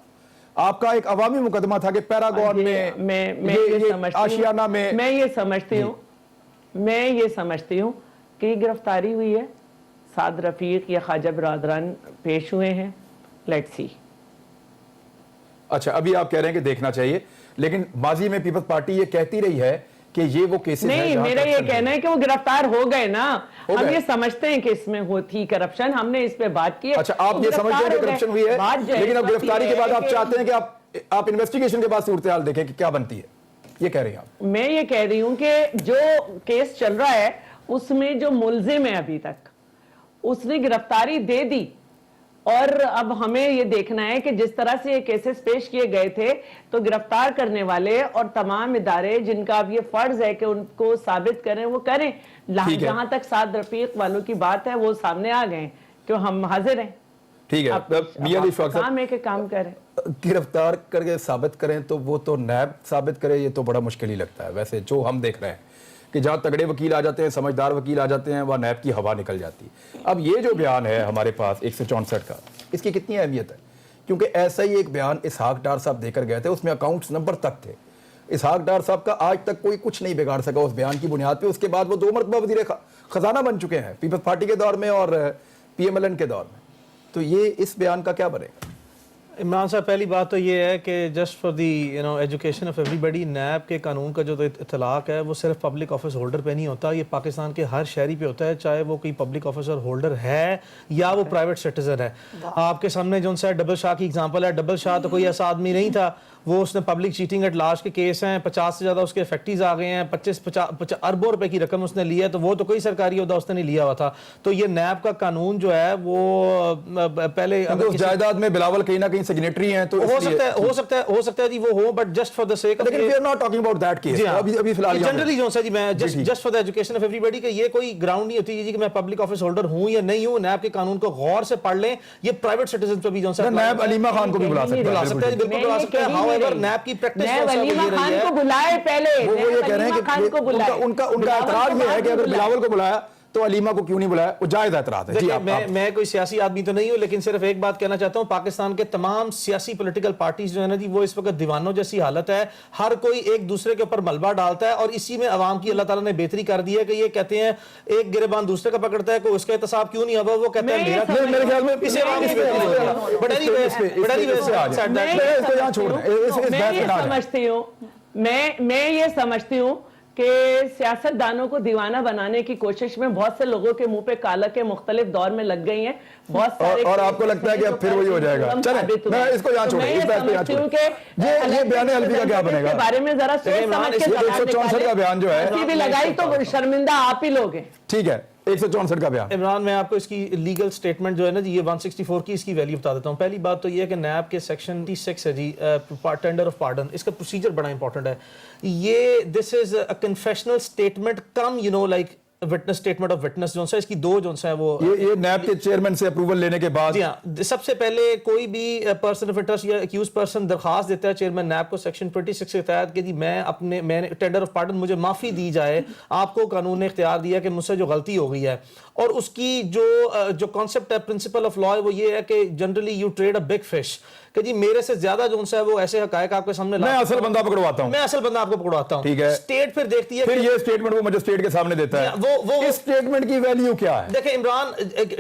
आपका एक अवामी मुकदमा था कि पैरागॉन में आशियाना में। मैं ये समझती हूँ कि गिरफ्तारी हुई है, साद रफीक या ख्वाजा बरादरान पेश हुए हैं, लेट्स सी। अच्छा, अभी आप कह रहे हैं कि देखना चाहिए, लेकिन माजी में पीपल्स पार्टी ये कहती रही है कि ये वो केसेस नहीं, मेरा ये कहना है कि वो गिरफ्तार हो गए ना। हम ये समझते हैं कि इसमें होती करप्शन, हमने इस पे बात की है। अच्छा, आप ये समझते हैं कि करप्शन हुई है, लेकिन अब गिरफ्तारी के बाद आप चाहते हैं कि आप इन्वेस्टिगेशन के बाद सूरत हाल देखें कि क्या बनती है, ये कह रही हैं आप? मैं ये कह रही हूँ कि जो केस चल रहा है उसमें जो मुलजिम है अभी तक उसने गिरफ्तारी दे दी, और अब हमें ये देखना है कि जिस तरह से ये केसेस पेश किए गए थे तो गिरफ्तार करने वाले और तमाम इदारे जिनका अब ये फर्ज है कि उनको साबित करें वो करें। जहां तक साद रफीक वालों की बात है वो सामने आ गए कि हम हाजिर हैं। ठीक है, काम है कि काम करें, गिरफ्तार करके साबित करें तो वो तो नैब साबित करे, ये तो बड़ा मुश्किल ही लगता है। वैसे जो हम देख रहे हैं कि जहां तगड़े वकील आ जाते हैं, समझदार वकील आ जाते हैं, वहां नैब की हवा निकल जाती है। अब ये जो बयान है हमारे पास 164 का, इसकी कितनी अहमियत है? क्योंकि ऐसा ही एक बयान इसहाक डार साहब देकर गए थे, उसमें अकाउंट्स नंबर तक थे। इसहाक डार साहब का आज तक कोई कुछ नहीं बिगाड़ सका उस बयान की बुनियाद पे। उसके बाद वो 2 मरतबा वज़ीर खजाना बन चुके हैं, पीपल्स पार्टी के दौर में और पीएमएलएन के दौर में। تو یہ اس بیان کا کیا بنے گا؟ عمران صاحب پہلی بات تو یہ ہے کہ just for the education of everybody, NAB کے قانون کا جو اطلاق ہے وہ صرف پبلک آفس ہولڈر پہ نہیں ہوتا، یہ پاکستان کے ہر شہری پہ ہوتا ہے، چاہے وہ کوئی پبلک آفیسر ہولڈر ہے یا وہ پرائیویٹ سٹیزن ہے. آپ کے سامنے جو سا ڈبل شاہ کی اگزامپل ہے، ڈبل شاہ تو کوئی ایسا آدمی نہیں تھا، وہ اس نے پبلک چیٹنگ ایٹ لارج کے کیس ہیں، 50 سے زیادہ اس کے افیکٹیز آ گئے ہیں، 25 اربوں روپے کی رقم اس نے لی ہے، تو وہ تو کوئی سرکاری عہدہ اس نے نہیں لیا ہوا تھا. تو یہ نیب کا قانون جو ہے وہ پہلے اس جائیداد میں بلاول کہیں نہ کہیں سگنیٹری ہیں، تو ہو سکتا ہے جی وہ ہو، بٹ جسٹ فار دا سیک، لیکن we are not talking about that case. ابھی فی الحال جنرلی جو ہے جی میں just for the education of everybody کہ یہ کوئی گراؤنڈ نہیں ہوتی جی کہ میں پبلک آفس ہولڈر ہوں یا نہیں ہوں. نیب کے قانون کو غور سے پڑھ لیں، یہ پرائیویٹ سٹیزن پہ بھی جو ہے نیب علیمہ خان کو بھی بلا سکتا ہے، بالکل بلا سکتا ہے. ہاؤ ایور نیب کی پریکٹس علیمہ خان کو بلائے پہلے، وہ یہ کہہ رہے ہیں کہ ان کا اعتراض یہ ہے کہ اگر بلاول کو بلایا تو علیمہ کو کیوں نہیں بلایا، وہ جائز اعتراض ہے. جی میں کوئی سیاسی آدمی تو نہیں ہوں، لیکن صرف ایک بات کہنا چاہتا ہوں، پاکستان کے تمام سیاسی پولیٹیکل پارٹیز جو ہے نا جی وہ اس وقت دیوانوں جیسی حالت ہے، ہر کوئی ایک دوسرے کے اوپر ملبہ ڈالتا ہے، اور اسی میں عوام کی اللہ تعالیٰ نے بہتری کر دی ہے کہ یہ کہتے ہیں ایک گریبان دوسرے کا پکڑتا ہے، کوئی اس کا احتساب کیوں نہیں ہوا، وہ کہتے ہیں میرے خیال میں اسے عوام کی بہتری ہوئی ہے. بٹ اینی میں یہ سمجھتی ہوں کہ سیاست دانوں کو دیوانہ بنانے کی کوشش میں بہت سے لوگوں کے منہ پہ کالا کے مختلف دور میں لگ گئی ہیں بہت سارے، اور آپ کو لگتا ہے کہ اب پھر وہی ہو جائے گا. چلیں میں اس کو یہاں چھوڑیں، اس بات کو یہاں چھوڑیں. یہ بیان حلفی کا کیا بنے گا؟ بارے میں ذرا سوچ سمجھ کے 164 کا بیان جو ہے بھی لگائی تو شرمندہ آپ ہی لوگ ہیں. ٹھیک ہے، 164 کا بیان. عمران میں آپ کو اس کی لیگل سٹیٹمنٹ جو ہے نا جی یہ 164 کی اس کی ویلیو بتا دیتا ہوں. پہلی بات تو یہ ہے کہ نیب کے سیکشن 36 ہے جی ٹینڈر آف پارڈن، اس کا پروسیجر بڑا امپورٹنٹ ہے. یہ this is a confessional statement cum like witness statement of witness جو ہے اس کی دو جو ہے وہ یہ نیب کے چیئرمین سے اپروول لینے کے بعد. جی ہاں، سب سے پہلے کوئی بھی پرسن آف انٹرسٹ یا ایکیوز پرسن درخواست دیتا ہے چیئرمین نیب کو سیکشن 26 کے تحت کہ جی میں ٹینڈر آف پارڈن مجھے معافی دی جائے، آپ کو قانون نے اختیار دیا کہ مجھ سے جو غلطی ہو گئی ہے. اور اس کی جو کانسیپٹ ہے پرنسپل آف لا وہ یہ ہے کہ generally you trade a big fish, کہ جی میرے سے زیادہ جو ہے وہ ایسے حقائق آپ کے سامنے میں اصل بندہ پکڑواتا ہوں، میں اصل بندہ آپ کو پکڑواتا ہوں. ٹھیک ہے، اسٹیٹ پھر دیکھتی ہے، پھر یہ اسٹیٹمنٹ وہ مجسٹریٹ کے سامنے دیتا ہے. وہ اس اسٹیٹمنٹ کی ویلیو کیا ہے؟ دیکھیں عمران،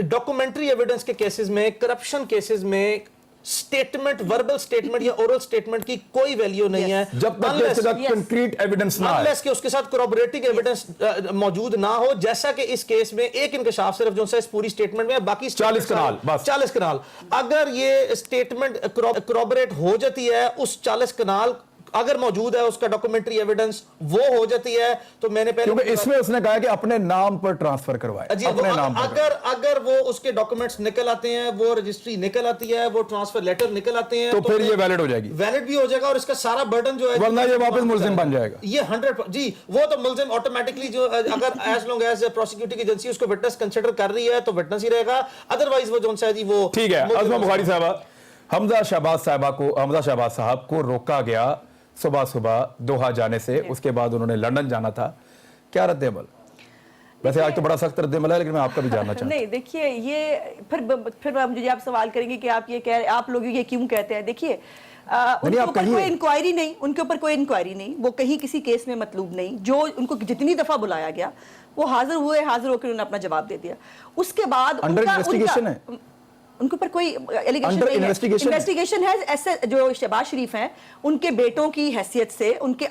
ڈاکومنٹری ایویڈنس کے کیسز میں، کرپشن کیسز میں اسٹیٹمنٹ، وربل اسٹیٹمنٹ یا اورل اسٹیٹمنٹ کی کوئی ویلیو نہیں ہے جب تک اس کا کنکریٹ ایویڈنس نہ آئے، کہ اس کے ساتھ کورابریٹنگ ایویڈنس موجود نہ ہو. جیسا کہ اس کیس میں ایک انکشاف صرف جو ہے اس پوری اسٹیٹمنٹ میں، باقی 40 کنال بس 40 کنال. اگر یہ اسٹیٹمنٹ کورابریٹ ہو جاتی ہے، اس 40 کنال اگر موجود ہے اس کا ڈاکومنٹری ایویڈنس وہ ہو جاتی ہے، تو میں نے پہلے کیونکہ اس میں اس نے کہا کہ اپنے نام پر ٹرانسفر کروائے، اپنے نام پر. اگر وہ اس کے ڈاکومنٹس نکل آتے ہیں، وہ رجسٹری نکل آتی ہے، وہ ٹرانسفر لیٹر نکل آتے ہیں، تو پھر یہ ویلڈ ہو جائے گی، ویلڈ بھی ہو جائے گا، اور اس کا سارا برڈن جو ہے ورنہ یہ واپس ملزم بن جائے گا. یہ 100 جی وہ تو ملزم آٹومیٹکلی جو اگر ایز لانگ ایز پروسیکیوٹنگ ایجنسی اس کو وٹنس کنسیڈر کر رہی ہے تو وٹنس ہی رہے گا، ادروائز وہ جو ہے جی وہ ٹھیک ہے. عظمہ بخاری صاحبہ، حمزہ شہباز صاحب کو روکا گیا صبح دوحہ جانے سے، اس کے بعد انہوں نے لندن جانا تھا، کیا رد عمل؟ ویسے آج تو بڑا سخت رد عمل ہے، لیکن میں آپ کا بھی جاننا چاہتا ہوں. نہیں دیکھیے، یہ پھر مجھے آپ سوال کریں گے کہ آپ یہ کہہ رہے، آپ لوگ یہ کیوں کہتے ہیں. دیکھیے ان کے اوپر کوئی انکوائری نہیں، ان کے اوپر کوئی انکوائری نہیں، وہ کہیں کسی کیس میں مطلوب نہیں. جو ان کو جتنی دفعہ بلایا گیا وہ حاضر ہوئے، حاضر ہو کے انہوں نے اپنا جواب دے دیا. اس کے بعد انڈر انویسٹیگیشن ہے، ان کے اوپر کوئی انویسٹیگیشن ہے. ایسے جو شہباز شریف ہیں ان کے بیٹوں کی حیثیت سے ان کے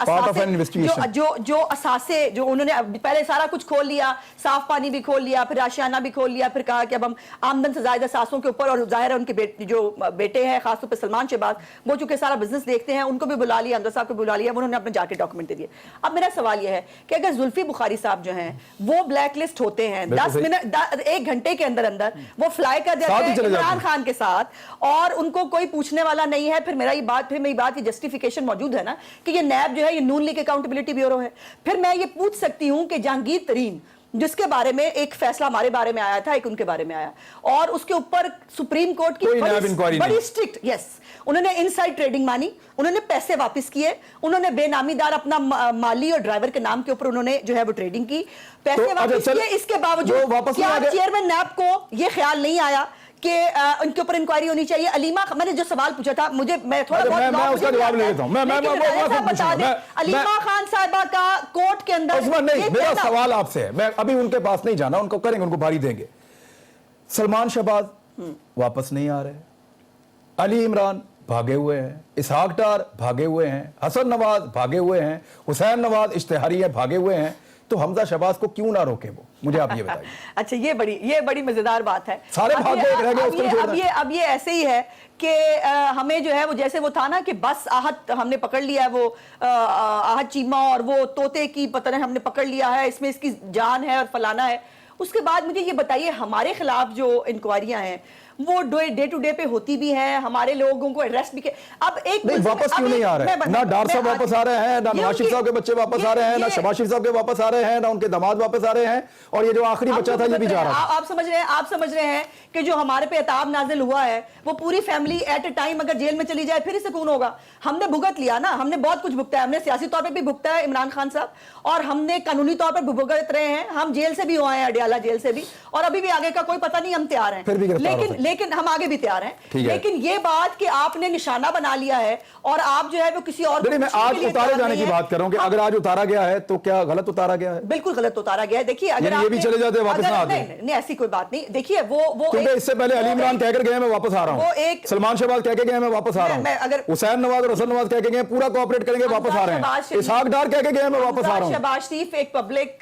جو اثاثے جو انہوں نے پہلے سارا کچھ کھول لیا، صاف پانی بھی کھول لیا، پھر آشیانہ بھی کھول لیا، پھر کہا کہ اب ہم آمدن سے زائد اثاثوں کے اوپر، اور ظاہر ہے ان کے جو بیٹے ہیں خاص طور پہ سلمان شہباز، وہ چونکہ سارا بزنس دیکھتے ہیں، ان کو بھی بلا لیا، حمزہ صاحب کو بلا لیا، انہوں نے اپنے جا کے ڈاکومنٹ دے دیے. اب میرا سوال یہ ہے کہ اگر زلفی بخاری صاحب جو ہیں وہ بلیک لسٹ ہوتے ہیں 10 منٹ 1 گھنٹے کے اندر وہ فلائی کر دیتے ہیں عمران خان کے ساتھ، اور ان کو کوئی پوچھنے والا نہیں ہے، پھر میری بات یہ جسٹیفیکیشن موجود ہے نا کہ یہ نیب جو ہے یہ نون لیگ اکاؤنٹیبلٹی بیورو ہے. پھر میں یہ پوچھ سکتی ہوں کہ جہانگیر ترین جس کے بارے میں ایک فیصلہ ہمارے بارے میں آیا تھا، ایک ان کے بارے میں آیا، اور اس کے اوپر سپریم کورٹ کی بڑی اسٹرکٹ، یس انہوں نے انسائڈ ٹریڈنگ مانی، انہوں نے پیسے واپس کیے، انہوں نے بے نامی دار اپنا مالی اور ڈرائیور کے نام کے اوپر انہوں نے جو ہے وہ ٹریڈنگ کی، پیسے واپس کیے. اس کے باوجود کیا چیئرمین نیب کو یہ خیال نہیں آیا کہ ان کے اوپر انکوائری ہونی چاہیے؟ علیمہ، میں نے جو سوال پوچھا تھا، میں تھوڑا بہت اس کا جواب لے لیتا ہوں. علیمہ خان صاحبہ کا کورٹ کے اندر نہیں، میرا سوال آپ سے ہے، میں ابھی ان کے پاس نہیں جانا، ان کو کریں گے، ان کو بھاری دیں گے. سلمان شہباز वापस नहीं आ रहे, अली इमरान भागे हुए हैं, इसहाक डार भागे हुए हैं, हसन नवाज भागे हुए हैं, हुसैन नवाज इश्तिहारी है भागे हुए हैं, तो हमजा शहबाज को क्यों ना रोके वो, मुझे आप ये बताइए। अच्छा, ये बड़ी मजेदार बात है। सारे भाग गए, रह गए, उसको छोड़ दें। अब ये ऐसे ही है कि हमें जो है वो जैसे वो था ना कि बस आहत हमने पकड़ लिया है, वो आहत चीमा और वो तोते की पता नहीं हमने पकड़ लिया है, इसमें इसकी जान है और फलाना है। उसके बाद मुझे ये बताइए, हमारे खिलाफ जो इंक्वायरियां हैं वो डे टू डे पे होती भी हैं, हमारे लोगों को अरेस्ट भी अब एक नहीं, वापस क्यों नहीं आ रहे हैं? ना डार साहब वापस आ रहे हैं, ना नवाज शरीफ साहब के बच्चे वापस आ रहे हैं, ना शहबाज शरीफ साहब के वापस आ रहे हैं, ना उनके दामाद वापस आ रहे हैं, और ये जो आखिरी बच्चा था ये भी जा रहा है। आप समझ रहे हैं कि जो हमारे पे अताब नाजिल हुआ है वो पूरी फैमिली एट अ टाइम अगर जेल में चली जाए फिर सुकून होगा? हमने भुगत लिया ना, हमने बहुत कुछ भुगता है, हमने सियासी तौर पे भी भुगता है इमरान खान साहब, और हमने कानूनी तौर पर भुगत रहे हैं, हम जेल से भी हुए हैं, अडियाला जेल से भी, और अभी भी आगे का कोई पता नहीं, हम तैयार हैं, लेकिन हम आगे भी तैयार हैं। लेकिन ये बात कि आपने निशाना बना लिया है और आप जो है वो किसी और मैं आज उतारे जाने की बात कर रहा हूं कि अगर आज उतारा गया है तो क्या गलत उतारा गया है? बिल्कुल गलत उतारा गया है। देखिए अगर ये भी चले जाते वापस ना आते, नहीं ऐसी कोई बात नहीं। देखिए वो क्योंकि इससे पहले अली इमरान कह कर गए मैं वापस आ रहा हूं, सलमान शहबाज कह के गए मैं वापस आ रहा हूं, हुसैन नवाज और हसन नवाज कह के गए पूरा कोऑपरेट करेंगे वापस आ रहे हैं, इसहाक डार कह के गए मैं वापस आ रहा हूं। शहबाज शरीफ एक पब्लिक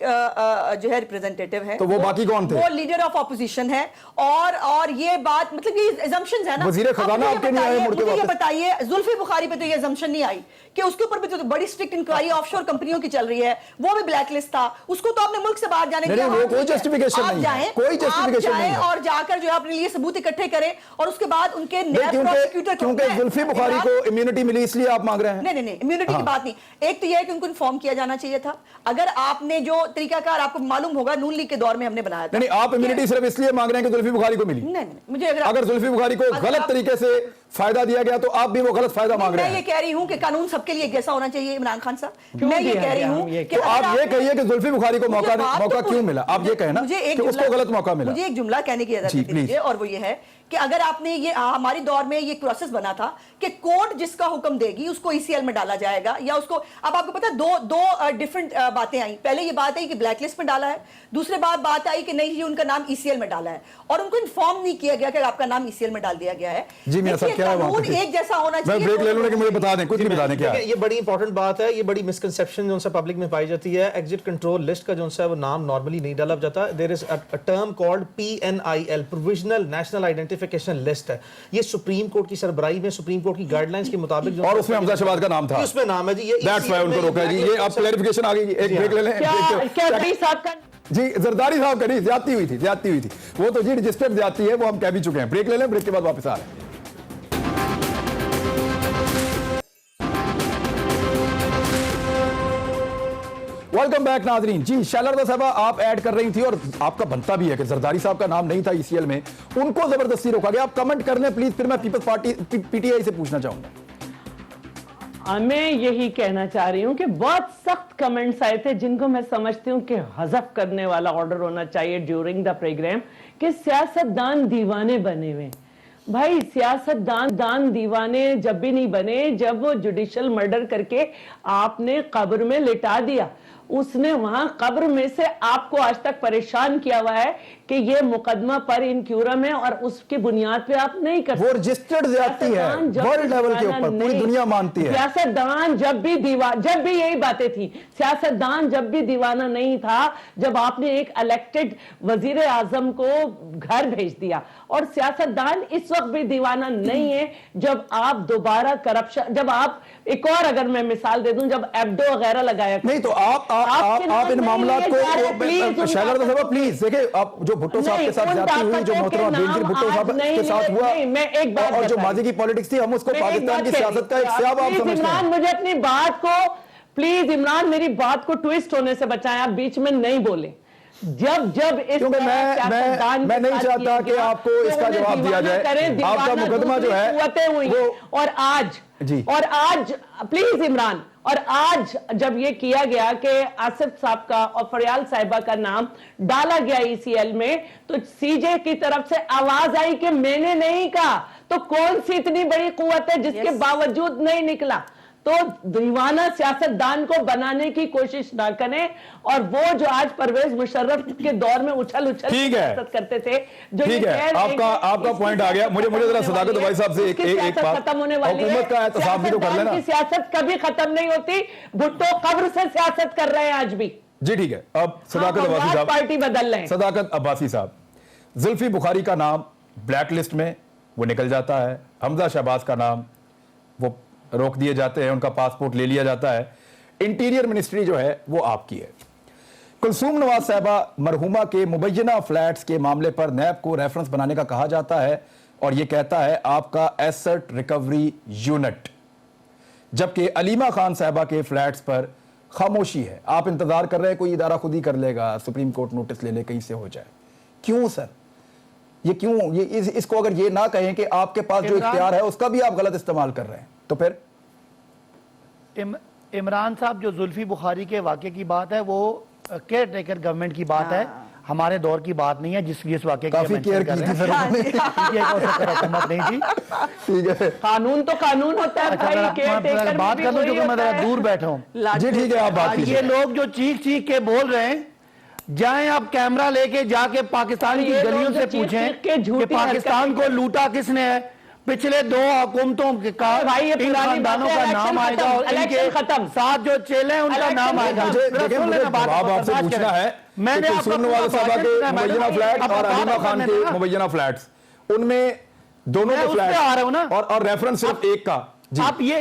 जो है रिप्रेजेंटेटिव है, तो वो बाकी कौन थे? वो लीडर ऑफ ऑपोजिशन है, और ये बात मतलब ये assumptions है ना। वजीर खजाना आपके नहीं आए मुड़ के वापस? ये बताइए, जुल्फी बुखारी पे तो ये assumption नहीं आई कि उसके ऊपर भी तो बड़ी स्ट्रिक्ट इंक्वायरी ऑफशोर कंपनियों की चल रही है, वो भी ब्लैक लिस्ट था, उसको तो आपने मुल्क से बाहर जाने के लिए कोई जस्टिफिकेशन नहीं है, कोई जस्टिफिकेशन नहीं है, और जाकर जो है अपने लिए सबूत इकट्ठे करें और उसके बाद उनके नैब प्रोसिक्यूटर, क्योंकि जुल्फी बुखारी को इम्यूनिटी मिली इसलिए आप मांग रहे हैं? नहीं इम्यूनिटी की बात नहीं, एक तो यह है कि उनको इन्फॉर्म किया जाना चाहिए था। अगर आपने जो तरीकाकार आपको मालूम होगा नून लीग के दौर में हमने बनाया था। नहीं, आप इम्यूनिटी सिर्फ इसलिए मांग रहे हैं कि जुल्फी बुखारी को मिली? नहीं, मुझे अगर जुल्फी बुखारी को गलत तरीके से फायदा दिया गया तो आप भी वो गलत फायदा मांग रहे हैं। मैं ये कह रही हूं कि कानून सबके लिए जैसा होना चाहिए इमरान खान साहब। मैं ये कह रही हूं कि तो आप ये कहिए कि जुल्फी बुखारी को मौका क्यों मिला, आप ये कहना कि उसको गलत मौका मिला। मुझे एक जुमला कहने की इजाजत दीजिए, और वो ये है कि अगर आपने ये हमारी दौर में ये प्रोसेस बना था कि कोर्ट जिसका हुक्म देगी उसको ईसीएल में डाला जाएगा, या उसको, अब आपको पता है दो डिफरेंट बातें आई। पहले ये बात आई कि ब्लैक लिस्ट में डाला है, दूसरे बात आई कि नहीं उनका नाम ईसीएल में डाला है, और उनको इन्फॉर्म नहीं किया गया कि आपका नाम ईसीएल में डाल दिया गया है। जी मैं सब क्या कानून एक जैसा होना चाहिए। मैं ब्रेक ले लूं कि मुझे बता दें, कुछ नहीं बता दें क्या। ये बड़ी इंपॉर्टेंट बात है, ये बड़ी मिसकंसेप्शन जो पब्लिक में पाई जाती है। एग्जिट कंट्रोल लिस्ट का जो है वो नाम नॉर्मली नहीं डाला जाता। There is a term called PNIL, provisional national identification list है। ये सुप्रीम कोर्ट की सरबराही में सुप्रीम कोर्ट की गाइडलाइंस के मुताबिक, और उसमें हमजा शहबाज का नाम था, उसमें नाम है जी, ये दैट्स व्हाई उनको रोका है जी। ये आप क्लैरिफिकेशन आ गई, एक ब्रेक ले लें। जी जरदारी साहब करी ज्यादती हुई थी, वो तो जी रजिस्टर्ड ज्यादती है, वो हम कह भी चुके हैं। ब्रेक ले लें, ब्रेक के बाद वापस आ रहे हैं। वेलकम बैक नाजरीन। जी शैलरदा साहबा आप ऐड कर रही थी, और आपका बनता भी है कि जरदारी साहब का नाम नहीं था ईसीएल में, उनको जबरदस्ती रोका गया। आप कमेंट कर लें प्लीज, फिर मैं पीपल्स पार्टी पीटीआई से पूछना चाहूंगा। मैं यही कहना चाह रही हूं कि बहुत सख्त कमेंट्स आए थे जिनको मैं समझती हूं कि हज़फ करने वाला ऑर्डर होना चाहिए ड्यूरिंग द प्रोग्राम, कि सियासतदान दीवाने बने हुए। भाई सियासतदान दीवाने जब भी नहीं बने जब वो जुडिशियल मर्डर करके आपने कब्र में लिटा दिया। उसने वहां कब्र में से आपको आज तक परेशान किया हुआ है कि ये मुकदमा पर इनक्यूरम है, और उसकी बुनियाद पे आप नहीं कर सकते। वो रजिस्टर्ड ज्यादती है वर्ल्ड लेवल के ऊपर, पूरी दुनिया मानती है। सियासतदान जब भी यही बातें थी, सियासतदान जब भी दीवाना नहीं था जब आपने एक इलेक्टेड वजीर आजम को घर भेज दिया, और सियासतदान इस वक्त भी दीवाना नहीं है जब आप दोबारा करप्शन, जब आप एक और अगर मैं मिसाल दे दूं, जब एब्डो वगैरह लगाया नहीं, तो आप इन मामला को शैलरदा साहब प्लीज देखिए, आप जो भुट्टो साहब के साथ जाती हुई, जो मोहतरमा बेनजीर भुट्टो साहब के साथ हुआ, मैं एक बात और जो माजी की पॉलिटिक्स थी, हम उसको पाकिस्तान की सियासत का एक स्याब आप समझते हैं। मुझे अपनी बात को प्लीज इमरान मेरी बात को ट्विस्ट होने से बचाएं, आप बीच में नहीं बोले। जब इस मैं नहीं चाहता कि आपको इसका जवाब दिया जाए। आपका मुकदमा जो है वो और आज प्लीज इमरान, और आज जब ये किया गया कि आसिफ साहब का और फरियाल साहिबा का नाम डाला गया ईसीएल में, तो सीजे की तरफ से आवाज आई कि मैंने नहीं कहा, तो कौन सी इतनी बड़ी कुव्वत है जिसके बावजूद नहीं निकला? تو دیوانہ سیاستدان کو بنانے کی کوشش نہ کریں. اور وہ جو آج پرویز مشرف کے دور میں اچھل سیاست کرتے تھے, جو ٹھیک ہے, آپ کا پوائنٹ آ گیا. مجھے ذرا صداقت بھائی صاحب سے ایک بات, ختم ہونے والی ہے. حکومت کا احتساب بھی تو کر لینا. سیاست کبھی ختم نہیں ہوتی. بھٹو قبر سے سیاست کر رہے ہیں آج بھی. جی ٹھیک ہے. اب صداقت عباسی صاحب, پارٹی بدل رہے ہیں. صداقت عباسی صاحب, زلفی بخاری کا نام بلیک لسٹ میں وہ نکل جاتا ہے, حمزہ شہباز کا نام وہ روک دیے جاتے ہیں, ان کا پاسپورٹ لے لیا جاتا ہے. انٹیریئر منسٹری جو ہے وہ آپ کی ہے. کلثوم نواز صاحبہ مرحومہ کے مبینہ فلیٹس کے معاملے پر نیب کو ریفرنس بنانے کا کہا جاتا ہے, اور یہ کہتا ہے آپ کا ایسٹ ریکوری یونٹ, جبکہ علیمہ خان صاحبہ کے فلیٹس پر خاموشی ہے. آپ انتظار کر رہے ہیں کوئی ادارہ خود ہی کر لے گا, سپریم کورٹ نوٹس لے لے, کہیں سے ہو جائے. کیوں سر, یہ کیوں؟ یہ اس کو اگر یہ نہ کہیں کہ آپ کے پاس جو اختیار ہے اس کا بھی آپ غلط استعمال کر رہے ہیں, تو پھر عمران صاحح جو زلفی بخاری کے واقعے کی بات ہے وہ کیئر ٹیکر گورنمنٹ کی بات ہے, ہمارے دور کی بات نہیں ہے جس واقعے کافی کیئر کی تھی سر حکومت نہیں تھی. ٹھیک ہے, قانون تو قانون ہوتا ہے. بات کر لوں جو کہ میں ذرا دور بیٹھا ہوں. جی ٹھیک ہے, آپ بات کیجئے. یہ لوگ جو چیخ کے بول رہے ہیں, جائیں آپ کیمرہ لے کے جا کے پاکستان کی گلیوں سے پوچھیں کہ پاکستان کو لوٹا کس نے ہے. پچھلے 2 حکومتوں کے ان خاندانوں کا نام آئے گا, اور ان کے ساتھ جو چیلے ہیں ان کا نام آئے گا. مجھے جواب آپ سے پوچھنا ہے کہ کلثوم نواز صاحبہ کے مبینہ فلیٹ اور علیمہ خان کے مبینہ فلیٹس, ان میں دونوں کے فلیٹ اور ریفرنس صرف ایک کا. آپ یہ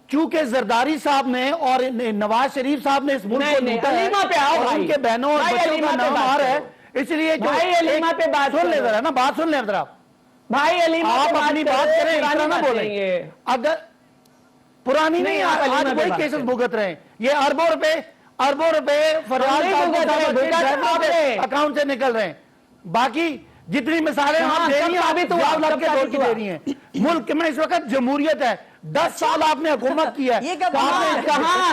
چونکہ زرداری صاحب نے اور نواز شریف صاحب نے اس ملک کو لوٹا ہے, اور ان کے بہنوں اور بچوں کا نام آ رہا ہے, اس لیے سن لے ذرا نا, بات سن لیں ذرا بھائی. علیمہ آپ اپنی بات کریں, اس طرح نہ بولیں. اگر پرانی نہیں, آج وہی کیسز بھگت رہے ہیں. یہ اربوں روپے فریاد اکاؤنٹ سے نکل رہے ہیں. باقی جتنی مثالیں آپ دے رہی ہیں کے دور کی دے رہی ہیں. ملک میں اس وقت جمہوریت ہے, 10 سال آپ نے حکومت کی ہے,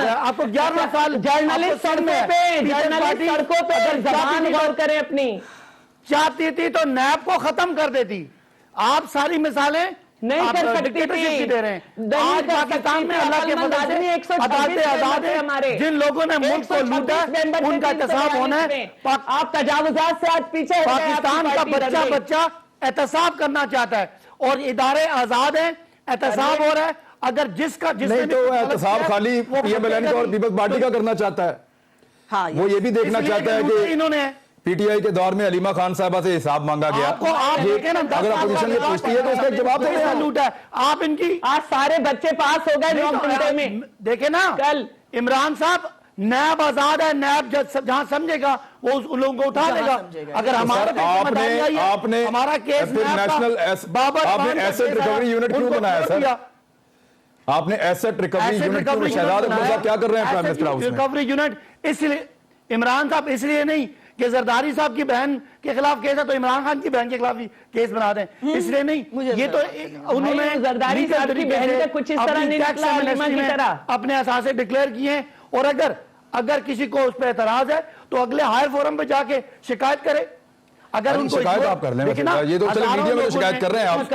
آپ کو 11 سال جرنلسٹ سڑکوں پہ زبان غور کریں اپنی. چاہتی تھی تو نیب کو ختم کر دیتی. آپ ساری مثالیں نہیں کر سکتی تھی. دے رہے ہیں. آج پاکستان میں اللہ کے فضل سے عدالتیں آزاد ہیں. جن لوگوں نے ملک کو لوٹا ان کا احتساب ہونا ہے. آپ تجاوزات سے آج پیچھے, پاکستان کا بچہ احتساب کرنا چاہتا ہے, اور ادارے آزاد ہیں, احتساب ہو رہا ہے. اگر جس نہیں تو احتساب خالی پی ایم ایل این کا اور پیپلز پارٹی کا کرنا چاہتا ہے, وہ یہ بھی دیکھنا چاہتا ہے کہ انہوں نے پی ٹی آئی کے دور میں علیمہ خان صاحبہ سے حساب مانگا گیا. اگر اپوزیشن یہ پوچھتی ہے تو اس کا جواب دے دیں. آپ ان کی آج سارے بچے پاس ہو گئے 9 گھنٹے میں. دیکھیں نا, کل عمران صاحب نیب آزاد ہے, نیب جہاں سمجھے گا وہ ان لوگوں کو اٹھا لے گا. اگر ہمارا کیس آپ نے ایسٹ ریکوری یونٹ کیوں بنایا سر؟ آپ نے ایسٹ ریکوری یونٹ کیوں, شہزاد اکبر صاحب کیا کر رہے ہیں پرائم منسٹر ہاؤس میں؟ ریکوری یونٹ اس لیے عمران صاحب اس لیے نہیں کہ زرداری صاحب کی بہن کے خلاف کیس ہے تو عمران خان کی بہن کے خلاف بھی کیس بنا دیں, اس لیے نہیں. یہ تو انہوں نے زرداری صاحب کی بہن کا کچھ اس طرح نہیں نکلا علیمہ کی طرح اپنے اثاثے ڈکلیئر کیے ہیں. اور اگر کسی کو اس پہ اعتراض ہے تو اگلے ہائر فورم پہ جا کے شکایت کرے. اگر ان کو شکایت آپ کر لیں, یہ تو چلے میڈیا میں شکایت کر رہے ہیں آپ,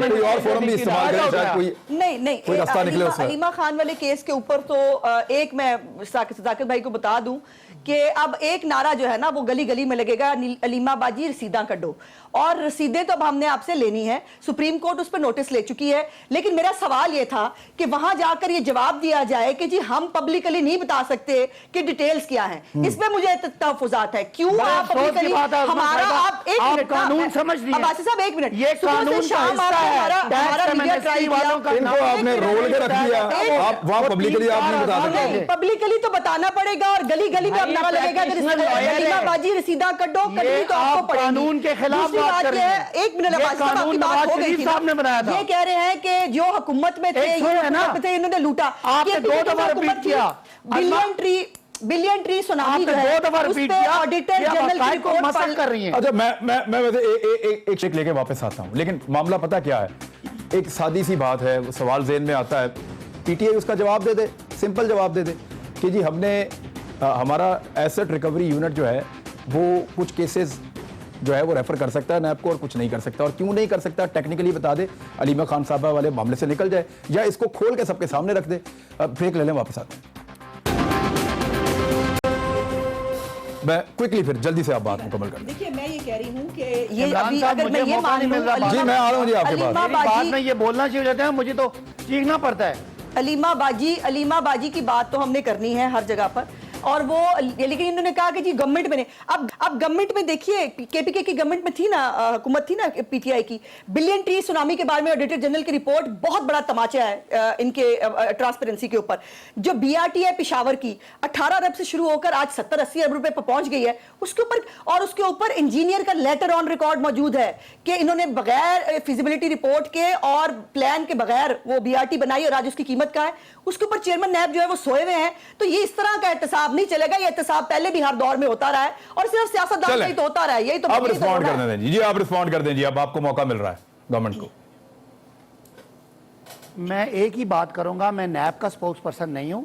کوئی اور فورم بھی استعمال کریں, شاید کوئی راستہ نکلے اس میں. علیمہ خان والے کیس کے اوپر تو ایک میں صداقت بھائی کو بتا دوں کہ اب ایک نعرہ جو ہے نا وہ گلی گلی میں لگے گا, علیمہ باجی رسیداں کڈو, اور رسیدیں تو اب ہم نے آپ سے لینی ہے, سپریم کورٹ اس پہ نوٹس لے چکی ہے. لیکن میرا سوال یہ تھا کہ وہاں جا کر یہ جواب دیا جائے کہ جی ہم پبلکلی نہیں بتا سکتے کہ ڈیٹیلز کیا ہیں. اس میں مجھے تحفظات ہے. کیوں آپ پبلکلی ہمارا, آپ ایک منٹ قانون سمجھ لیے عباسی صاحب, ایک منٹ, یہ قانون شام ہمارا میڈیا ٹرائی کیا, ان کو آپ نے رول کے رکھ دیا, آپ وہاں پبلکلی آپ نہیں بتا سکتے. پبلکلی تو بتانا پڑے گا, اور گلی گلی میں اب نعرہ لگے گا علیمہ باجی رسیداں کڈو, کڈی تو آپ کو پڑے گی. قانون کے خلاف بات کر رہے ہیں. ایک منٹ عباسی صاحب آپ کی بات ہو گئی تھی, یہ کہہ رہے ہیں کہ جو حکومت میں تھے انہوں نے لوٹا. آپ نے 2 دفعہ ریپیٹ کیا, بلین ٹری سونامی جو ہے اس پہ آڈیٹر جنرل کی رپورٹ مسئلہ کر رہی ہیں. اچھا میں ویسے ایک شک لے کے واپس آتا ہوں, لیکن معاملہ پتہ کیا ہے, ایک سادی سی بات ہے, سوال ذہن میں آتا ہے, پی ٹی آئی اس کا جواب دے دے, سمپل جواب دے دے کہ جی ہم نے ہمارا ایسٹ ریکوری یونٹ جو ہے وہ کچھ کیسز جو ہے وہ ریفر کر سکتا ہے نیب کو اور کچھ نہیں کر سکتا. اور کیوں نہیں کر سکتا ٹیکنیکلی بتا دے, علیمہ خان صاحبہ والے معاملے سے نکل جائے یا اس کو کھول کے سب کے سامنے رکھ دے. بریک لے لیں, واپس آتے ہیں. میں کوئکلی پھر جلدی سے آپ بات مکمل کر دیں. دیکھیے میں یہ کہہ رہی ہوں کہ یہ عمران ابھی صاحب اگر میں مجھے یہ موقع مان نہیں مل رہا لوں جی میں آ رہا ہوں جی آپ کے پاس. میری بات میں یہ بولنا شروع ہو جاتا ہے, مجھے تو چیخنا پڑتا ہے. علیمہ باجی کی بات تو ہم نے کرنی ہے ہر جگہ پر, اور وہ لیکن انہوں نے کہا کہ جی گورنمنٹ میں نہیں. اب گورنمنٹ میں دیکھیے کے پی کے کی گورنمنٹ میں تھی نا, حکومت تھی نا پی ٹی آئی کی, بلین ٹری سونامی کے بارے میں آڈیٹر جنرل کی رپورٹ بہت بڑا تماچا ہے ان کے ٹرانسپیرنسی کے اوپر. جو بی آر ٹی ہے پشاور کی 18 ارب سے شروع ہو کر آج 70-80 ارب روپے پر پہنچ گئی ہے, اس کے اوپر اور اس کے اوپر انجینئر کا لیٹر آن ریکارڈ موجود ہے کہ انہوں نے بغیر فیزیبلٹی رپورٹ کے اور پلان کے بغیر وہ بی آر ٹی بنائی, اور آج اس کی قیمت کا ہے. اس کے اوپر چیئرمین نیب جو ہے وہ سوئے ہوئے ہیں. تو یہ اس طرح کا احتساب نہیں چلے گا, یہ احتساب پہلے بھی ہر دور میں ہوتا رہا ہے اور صرف سیاست دان میں ہی تو ہوتا رہا ہے. یہی تو آپ رسپونڈ کر دیں جی, آپ رسپونڈ کر دیں جی, اب آپ کو موقع مل رہا ہے گورنمنٹ کو. میں ایک ہی بات کروں گا, میں نیب کا سپوکس پرسن نہیں ہوں.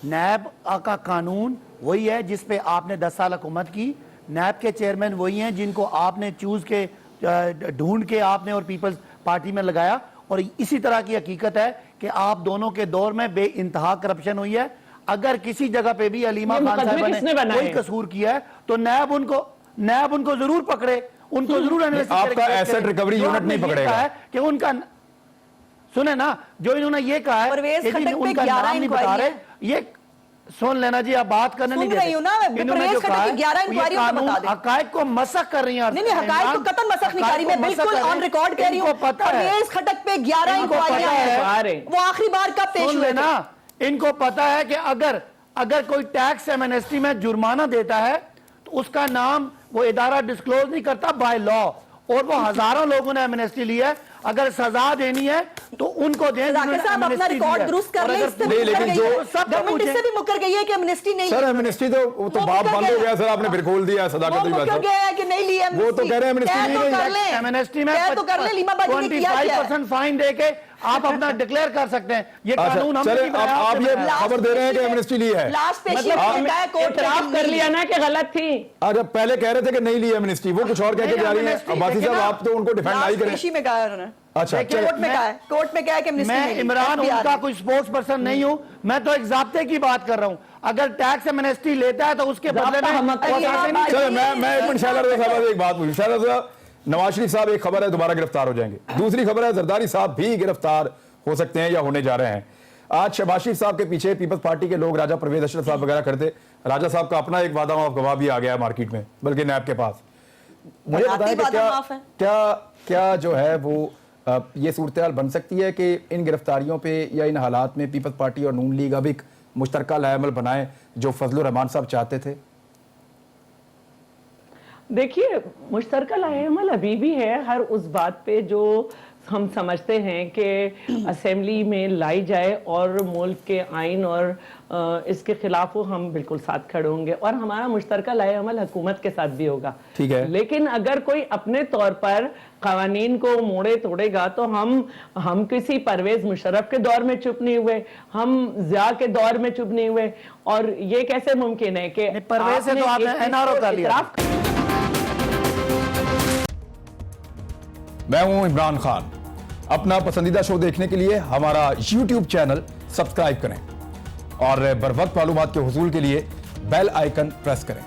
نیب کا قانون وہی ہے جس پہ آپ نے 10 سال حکومت کی. نیب کے چیئرمین وہی ہیں جن کو آپ نے چوز کے ڈھونڈ کے آپ نے اور پیپلز پارٹی میں لگایا. اور اسی طرح کی حقیقت ہے کہ آپ دونوں کے دور میں بے انتہا کرپشن ہوئی ہے. اگر کسی جگہ پہ بھی علیمہ خان صاحبہ نے کوئی قصور کیا ہے تو نیب ان کو ضرور پکڑے, ان کو ضرور آپ کا ایسٹ ریکوری یونٹ نہیں پکڑے گا کہ ان کا سنیں نا, جو انہوں نے یہ کہا ہے کہ ان کا نام نہیں بتا رہے, یہ سن لینا جی, آپ بات کرنے نہیں دیتے. انہوں نے جو کہا ہے یہ قانون حقائق کو مسخ کر رہی ہیں. نہیں حقائق کو قطعا مسخ نہیں کر رہی, میں بالکل آن ریکارڈ کہہ رہی ہوں. پرویز خٹک پہ 11 انکوائریاں ہیں, وہ آخری بار کب پیش ہوئے تھے. ان کو پتا ہے کہ اگر کوئی ٹیکس ایمنسٹی میں جرمانہ دیتا ہے تو اس کا نام وہ ادارہ ڈسکلوز نہیں کرتا بائی لا, اور وہ ہزاروں لوگوں نے ایمنسٹی لی ہے. اگر سزا دینی ہے تو ان کو دیں. صاحب اپنا ریکارڈ درست کر لیں, اس سے گورنمنٹ اس سے بھی مکر گئی ہے کہ ایمنسٹی نہیں. سر ایمنسٹی تو باب بند ہو گیا سر, آپ نے پھر کھول دیا صداقت کی بات. وہ مکر گیا ہے کہ نہیں لی وہ تو کہہ رہے ہیں ایمنسٹی نہیں ہے. ایمنسٹی میں 25% فائن دے کے آپ اپنا ڈکلیئر کر سکتے ہیں. یہ قانون ہم چلے آپ یہ خبر دے رہے ہیں کہ ایمنسٹی لی ہے, اعتراف کر لیا نا کہ غلط تھی. جب پہلے کہہ رہے تھے کہ نہیں لی ایمنسٹی, وہ کچھ اور کہہ کے جا رہی ہیں. عباسی صاحب آپ تو ان کو ڈیفینڈ نہیں کریں. میں کہا ہے انہوں نے, اچھا کورٹ میں کہا ہے کہ میں عمران ان کا کوئی سپورٹس پرسن نہیں ہوں, میں تو ایک ضابطے کی بات کر رہا ہوں. اگر ٹیکس ایمنسٹی لیتا ہے تو اس کے بدلے میں چلے میں ایک منٹ شہلا رضا صاحب ایک بات پوچھوں. شہلا رضا, نواز شریف صاحب ایک خبر ہے دوبارہ گرفتار ہو جائیں گے, دوسری خبر ہے زرداری صاحب بھی گرفتار ہو سکتے ہیں یا ہونے جا رہے ہیں. آج شہباز شریف صاحب کے پیچھے پیپلز پارٹی کے لوگ راجہ پرویز اشرف صاحب وغیرہ کرتے. راجہ صاحب کا اپنا ایک وعدہ معاف گواہ بھی آ گیا ہے مارکیٹ میں, بلکہ نیب کے پاس. مجھے بتائیں کہ کیا جو ہے وہ یہ صورتحال بن سکتی ہے کہ ان گرفتاریوں پہ یا ان حالات میں پیپلز پارٹی اور نون لیگ اب ایک مشترکہ لائحہ عمل بنائیں جو فضل الرحمان صاحب چاہتے تھے؟ دیکھیے مشترکہ لائحہ عمل ابھی بھی ہے ہر اس بات پہ جو ہم سمجھتے ہیں کہ اسمبلی میں لائی جائے, اور ملک کے آئین اور اس کے خلاف ہم بالکل ساتھ کھڑے ہوں گے, اور ہمارا مشترکہ لائحہ عمل حکومت کے ساتھ بھی ہوگا. ٹھیک ہے, لیکن اگر کوئی اپنے طور پر قوانین کو موڑے توڑے گا تو ہم کسی پرویز مشرف کے دور میں چپ نہیں ہوئے, ہم ضیاء کے دور میں چپ نہیں ہوئے. اور یہ کیسے ممکن ہے کہ پرویز سے تو آپ نے این آر او کر لیا. میں ہوں عمران خان. اپنا پسندیدہ شو دیکھنے کے لیے ہمارا YouTube چینل سبسکرائب کریں اور بر وقت معلومات کے حصول کے لیے بیل آئیکن پریس کریں.